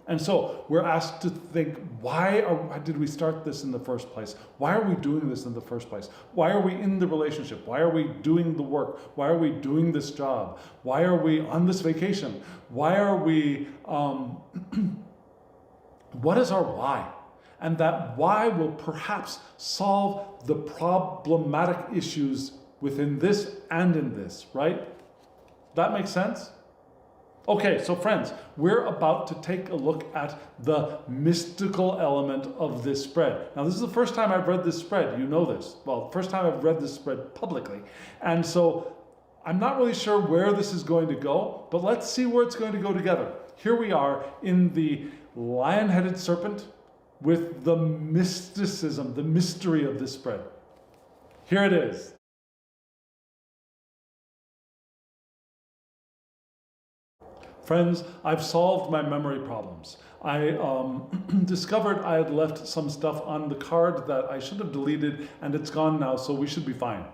[SPEAKER 1] And so we're asked to think, why did we start this in the first place? Why are we doing this in the first place? Why are we in the relationship? Why are we doing the work? Why are we doing this job? Why are we on this vacation? Why are we, what is our why? and that Y will perhaps solve the problematic issues within this and in this, right? That makes sense? Okay, so friends, we're about to take a look at the mystical element of this spread. Now, this is the first time I've read this spread, you know this. Well, first time I've read this spread publicly. And so I'm not really sure where this is going to go, but let's see where it's going to go together. Here we are in the lion-headed serpent with the mysticism, the mystery of this spread. Here it is. Friends, I've solved my memory problems. I discovered I had left some stuff on the card that I should have deleted, and it's gone now, so we should be fine.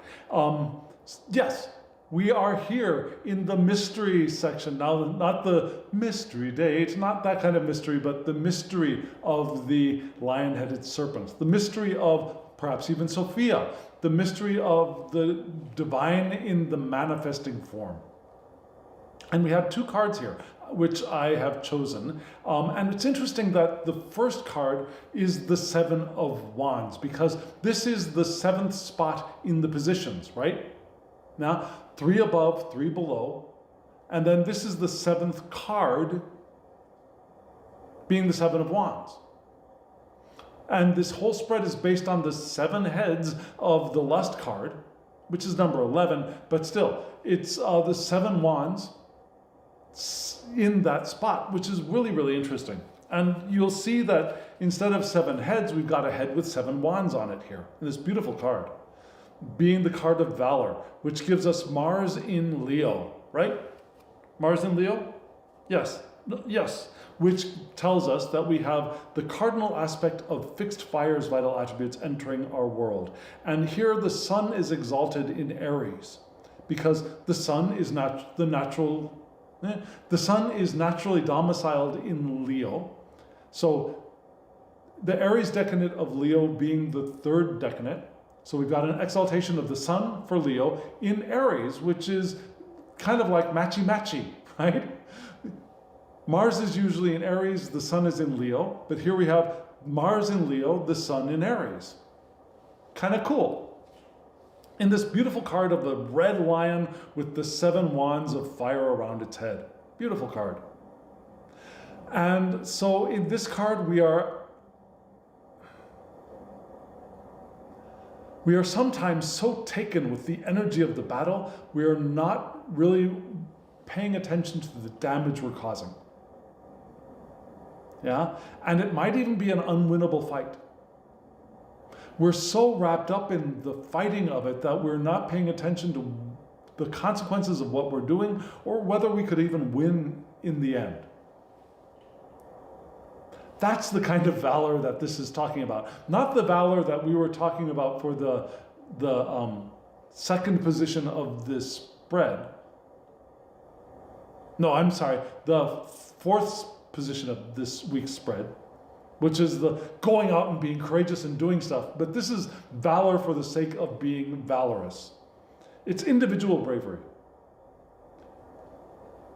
[SPEAKER 1] Yes, we are here in the mystery section. Now, not the mystery date, not that kind of mystery, but the mystery of the lion-headed serpent, the mystery of perhaps even Sophia, the mystery of the divine in the manifesting form. And we have two cards here, which I have chosen. And it's interesting that the first card is the Seven of Wands, because this is the seventh spot in the positions, right? Now, 3 above, 3 below. And then this is the seventh card, being the Seven of Wands. And this whole spread is based on the 7 heads of the Lust card, which is number 11, but still, it's the 7 wands in that spot, which is really, really interesting. And you'll see that instead of 7 heads, we've got a head with 7 wands on it here, in this beautiful card, being the card of valor, which gives us Mars in Leo, right? Mars in Leo? Yes, yes. Which tells us that we have the cardinal aspect of fixed fire's vital attributes entering our world. And here the sun is exalted in Aries, because the sun is the sun is naturally domiciled in Leo. So the Aries decadent of Leo being the 3rd decadent. So we've got an exaltation of the sun for Leo in Aries, which is kind of like matchy-matchy, right? Mars is usually in Aries, the sun is in Leo, but here we have Mars in Leo, the sun in Aries. Kind of cool. In this beautiful card of the red lion with the 7 wands of fire around its head. Beautiful card. And so in this card we are sometimes so taken with the energy of the battle, we are not really paying attention to the damage we're causing. Yeah? And it might even be an unwinnable fight. We're so wrapped up in the fighting of it that we're not paying attention to the consequences of what we're doing or whether we could even win in the end. That's the kind of valor that this is talking about. Not the valor that we were talking about for the second position of this spread. No, I'm sorry, the 4th position of this week's spread, which is the going out and being courageous and doing stuff. But this is valor for the sake of being valorous. It's individual bravery.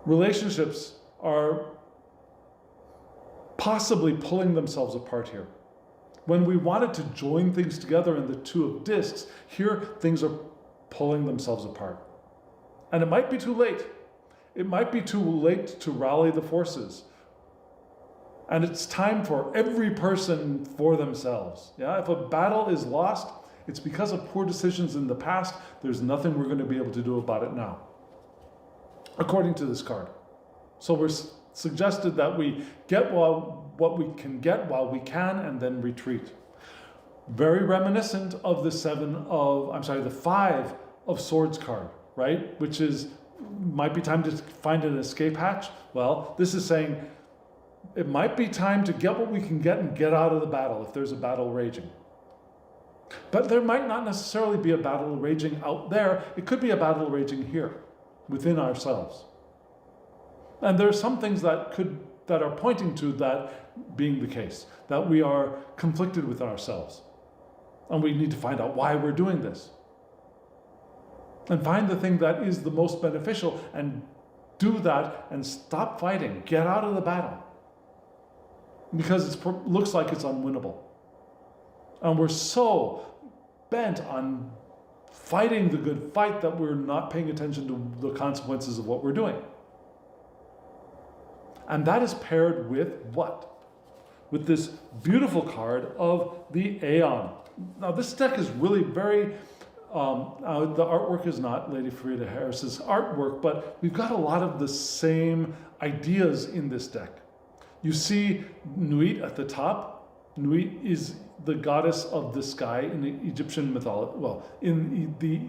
[SPEAKER 1] Relationships are possibly pulling themselves apart here. When we wanted to join things together in the 2 of discs, here things are pulling themselves apart. And it might be too late. It might be too late to rally the forces. And it's time for every person for themselves. Yeah, if a battle is lost, it's because of poor decisions in the past. There's nothing we're going to be able to do about it now, according to this card. So we're suggested that we get what we can get while we can and then retreat. Very reminiscent of the 5 of Swords card, right? Which is, might be time to find an escape hatch. Well, this is saying, it might be time to get what we can get and get out of the battle if there's a battle raging. But there might not necessarily be a battle raging out there. It could be a battle raging here, within ourselves. And there are some things that are pointing to that being the case, that we are conflicted with ourselves. And we need to find out why we're doing this. And find the thing that is the most beneficial and do that and stop fighting. Get out of the battle. Because it looks like it's unwinnable. And we're so bent on fighting the good fight that we're not paying attention to the consequences of what we're doing. And that is paired with what? With this beautiful card of the Aeon. Now this deck is really very, the artwork is not Lady Farida Harris's artwork, but we've got a lot of the same ideas in this deck. You see Nuit at the top. Nuit is the goddess of the sky in the Egyptian mythology, well, in the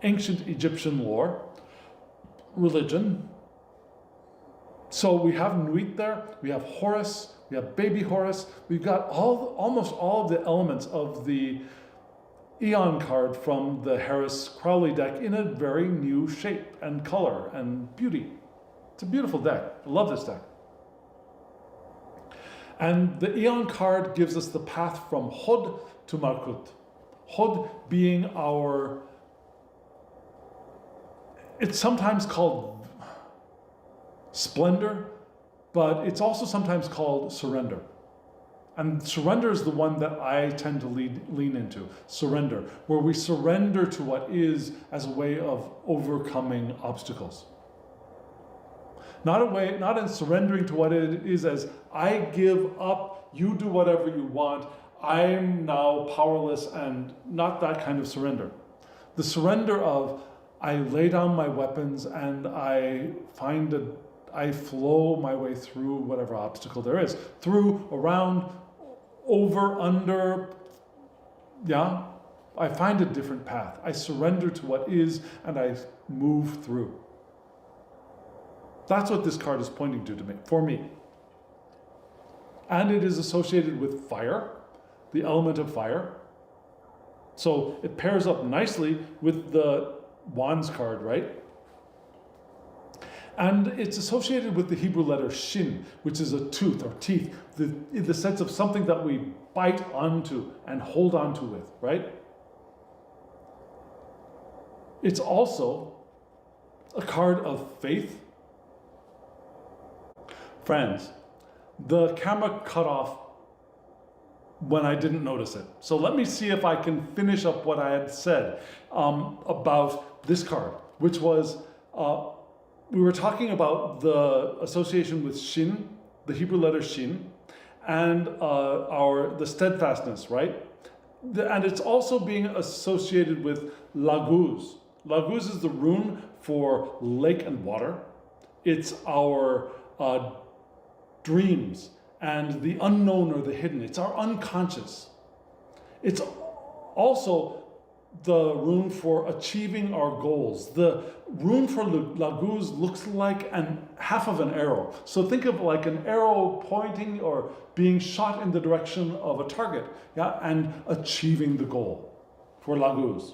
[SPEAKER 1] ancient Egyptian lore, religion. So we have Nuit there, we have Horus, we have baby Horus, we've got almost all of the elements of the Aeon card from the Harris-Crowley deck in a very new shape and color and beauty. It's a beautiful deck. I love this deck. And the Aeon card gives us the path from Hod to Malkut. Hod being our, it's sometimes called splendor, but it's also sometimes called surrender. And surrender is the one that I tend to lean into, surrender, where we surrender to what is as a way of overcoming obstacles. Not in surrendering to what it is as I give up, you do whatever you want, I'm now powerless, and not that kind of surrender. The surrender of I lay down my weapons and I flow my way through whatever obstacle there is. Through, around, over, under, yeah. I find a different path. I surrender to what is and I move through. That's what this card is pointing to me, for me. And it is associated with fire, the element of fire. So it pairs up nicely with the Wands card, right? And it's associated with the Hebrew letter Shin, which is a tooth or teeth, in the sense of something that we bite onto and hold onto with, right? It's also a card of faith. Friends, the camera cut off when I didn't notice it. So let me see if I can finish up what I had said about this card, which was, we were talking about the association with Shin, the Hebrew letter Shin, and the steadfastness, right? And it's also being associated with Laguz. Laguz is the rune for lake and water. It's our dreams and the unknown or the hidden. It's our unconscious. It's also the rune for achieving our goals. The rune for Laguz looks like half of an arrow. So think of like an arrow pointing or being shot in the direction of a target, yeah, and achieving the goal for Laguz.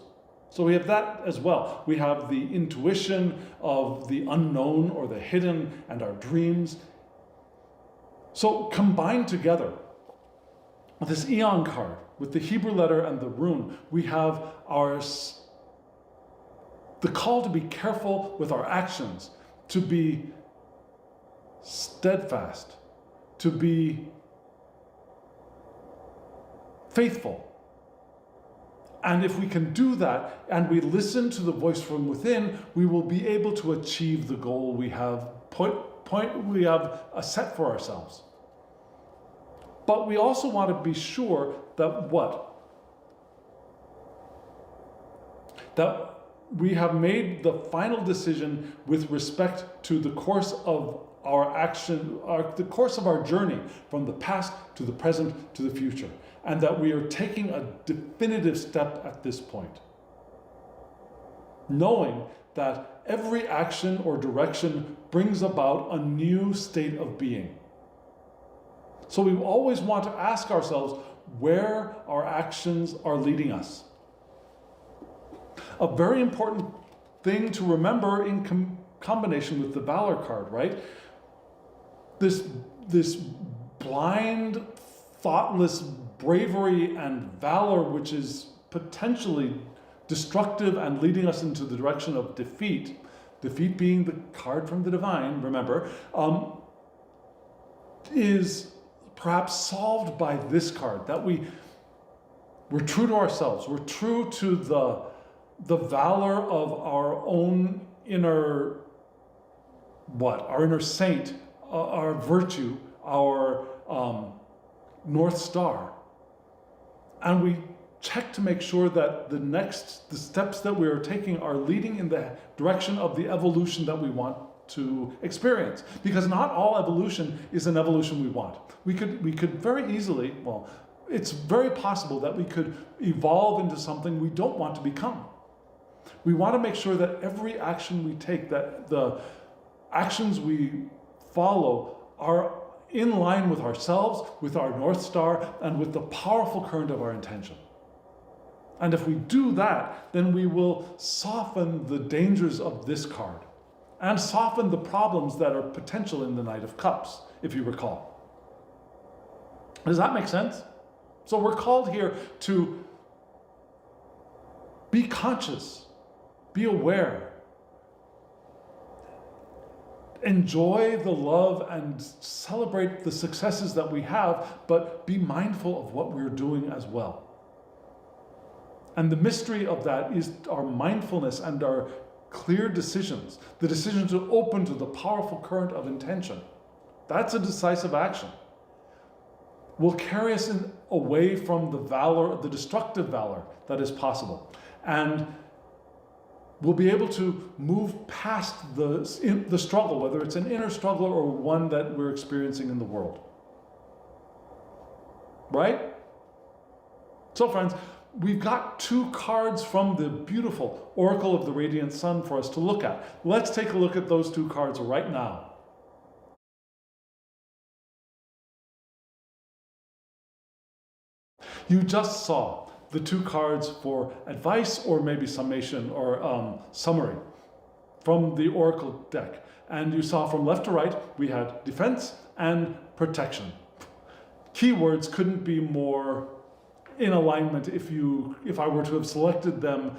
[SPEAKER 1] So we have that as well. We have the intuition of the unknown or the hidden and our dreams. So combined together, this Aeon card with the Hebrew letter and the rune, we have the call to be careful with our actions, to be steadfast, to be faithful. And if we can do that and we listen to the voice from within, we will be able to achieve the goal we have set for ourselves. But we also want to be sure that that we have made the final decision with respect to the course of our action, the course of our journey from the past to the present to the future, and that we are taking a definitive step at this point. Knowing that every action or direction brings about a new state of being. So we always want to ask ourselves where our actions are leading us. A very important thing to remember in combination with the Valor card, right? This blind, thoughtless bravery and valor, which is potentially destructive and leading us into the direction of defeat being the card from the divine, remember, is perhaps solved by this card, that we We're true to ourselves. We're true to the valor of our own inner, our inner saint, our virtue, our North Star. And we check to make sure that the steps that we are taking are leading in the direction of the evolution that we want to experience. Because not all evolution is an evolution we want. We could very easily, it's very possible that we could evolve into something we don't want to become. We want to make sure that every action we take, that the actions we follow are in line with ourselves, with our North Star, and with the powerful current of our intention. And if we do that, then we will soften the dangers of this card and soften the problems that are potential in the Knight of Cups, if you recall. Does that make sense? So we're called here to be conscious, be aware, enjoy the love and celebrate the successes that we have, but be mindful of what we're doing as well. And the mystery of that is our mindfulness and our clear decisions, the decision to open to the powerful current of intention. That's a decisive action. Will carry us away from the valor, the destructive valor that is possible. And we'll be able to move past the struggle, whether it's an inner struggle or one that we're experiencing in the world. Right? So friends, we've got two cards from the beautiful Oracle of the Radiant Sun for us to look at. Let's take a look at those two cards right now. You just saw the two cards for advice or maybe summation or summary from the Oracle deck. And you saw from left to right, we had defense and protection. Keywords couldn't be more in alignment if I were to have selected them.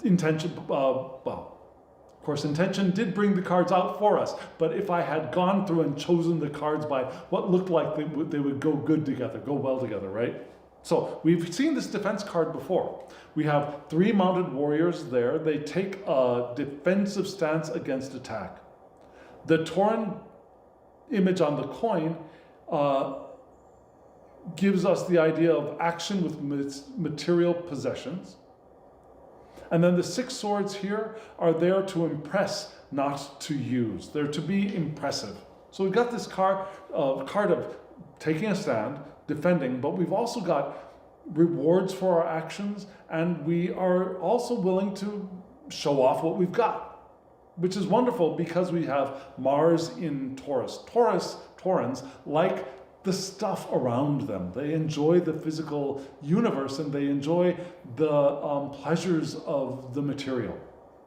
[SPEAKER 1] Intention, of course, intention did bring the cards out for us, but if I had gone through and chosen the cards by what looked like they would go good together, go well together, right? So we've seen this defense card before. We have 3 mounted warriors there. They take a defensive stance against attack. The Tauren image on the coin gives us the idea of action with material possessions. And then the 6 swords here are there to impress, not to use. They're to be impressive. So we've got this card of taking a stand, defending, but we've also got rewards for our actions, and we are also willing to show off what we've got, which is wonderful because we have Mars in Taurus. Taurans like the stuff around them. They enjoy the physical universe and they enjoy the pleasures of the material.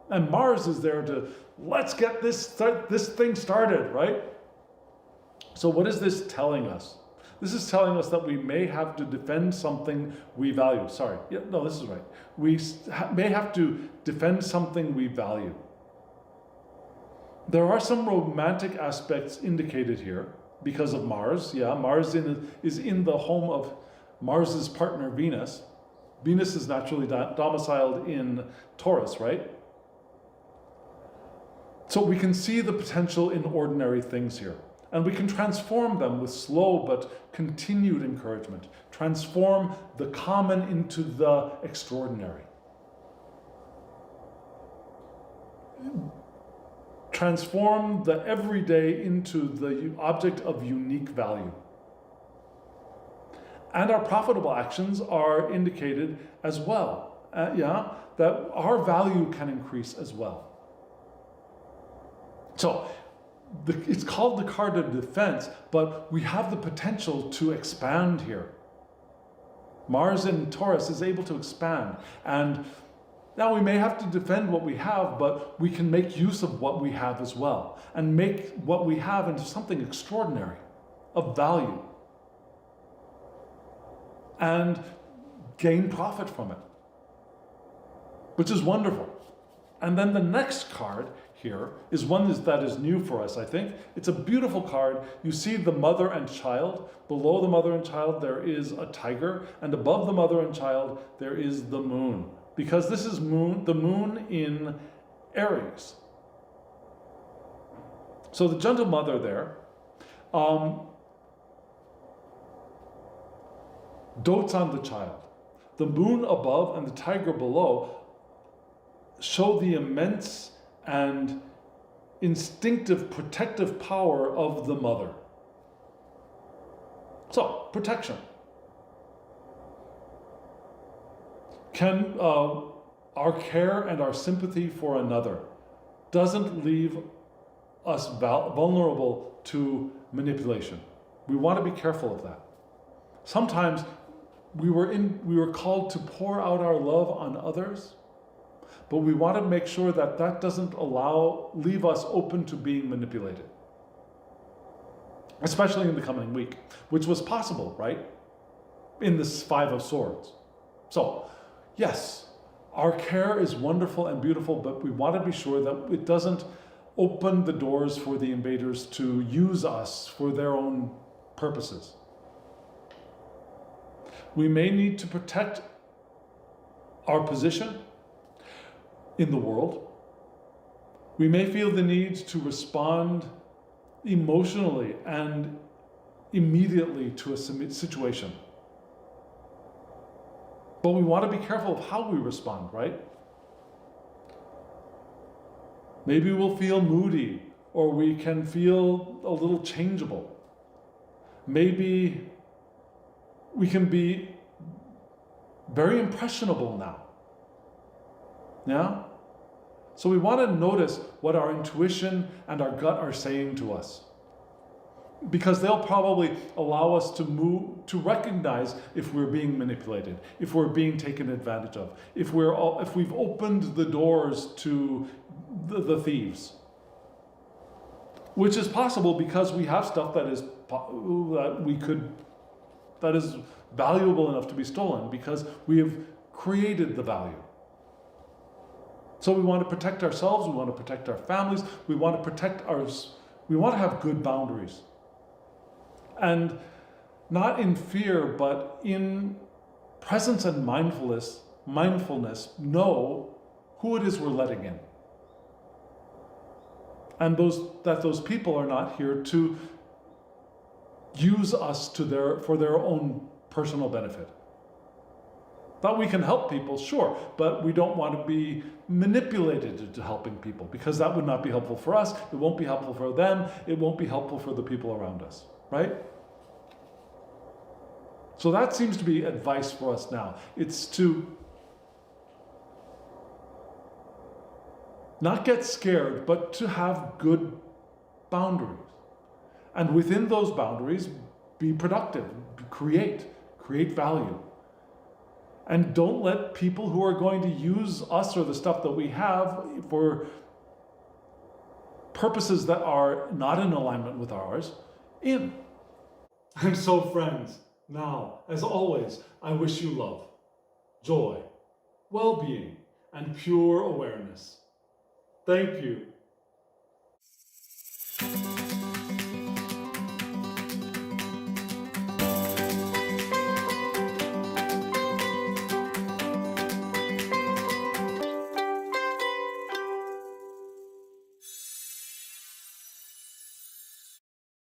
[SPEAKER 1] And Mars is there to, let's get this thing started, right? So what is this telling us? This is telling us that we may have to defend something we value. Sorry, yeah, no, this is right. We may have to defend something we value. There are some romantic aspects indicated here because of Mars. Yeah, Mars is in the home of Mars's partner, Venus. Venus is naturally domiciled in Taurus, right? So we can see the potential in ordinary things here. And we can transform them with slow but continued encouragement. Transform the common into the extraordinary. Transform the everyday into the object of unique value. And our profitable actions are indicated as well. That our value can increase as well. So, it's called the card of defense, but we have the potential to expand here. Mars in Taurus is able to expand. And now we may have to defend what we have, but we can make use of what we have as well and make what we have into something extraordinary, of value, and gain profit from it, which is wonderful. And then the next card here is one that is new for us, I think. It's a beautiful card. You see the mother and child. Below the mother and child, there is a tiger. And above the mother and child, there is the moon. Because this is the moon in Aries. So the gentle mother there dotes on the child. The moon above and the tiger below show the immense and instinctive protective power of the mother. So, protection. Can our care and our sympathy for another doesn't leave us vulnerable to manipulation. We want to be careful of that. Sometimes we were called to pour out our love on others, but we want to make sure that that doesn't leave us open to being manipulated. Especially in the coming week, which was possible, right? In this Five of Swords. So, yes, our care is wonderful and beautiful, but we want to be sure that it doesn't open the doors for the invaders to use us for their own purposes. We may need to protect our position in the world. We may feel the need to respond emotionally and immediately to a situation. But we want to be careful of how we respond, right? Maybe we'll feel moody, or we can feel a little changeable. Maybe we can be very impressionable now. Yeah? So we want to notice what our intuition and our gut are saying to us, because they'll probably allow us to recognize if we're being manipulated, if we're being taken advantage of, if we've opened the doors to the thieves, which is possible because we have stuff that is valuable enough to be stolen because we have created the value. So we want to protect ourselves, we want to protect our families, we want to have good boundaries. And not in fear, but in presence and mindfulness, know who it is we're letting in. And those people are not here to use us for their own personal benefit. That we can help people, sure, but we don't want to be manipulated into helping people, because that would not be helpful for us, it won't be helpful for them, it won't be helpful for the people around us, right? So that seems to be advice for us now. It's to not get scared, but to have good boundaries. And within those boundaries, be productive, create value. And don't let people who are going to use us or the stuff that we have for purposes that are not in alignment with ours in. And so, friends, now, as always, I wish you love, joy, well-being, and pure awareness. Thank you.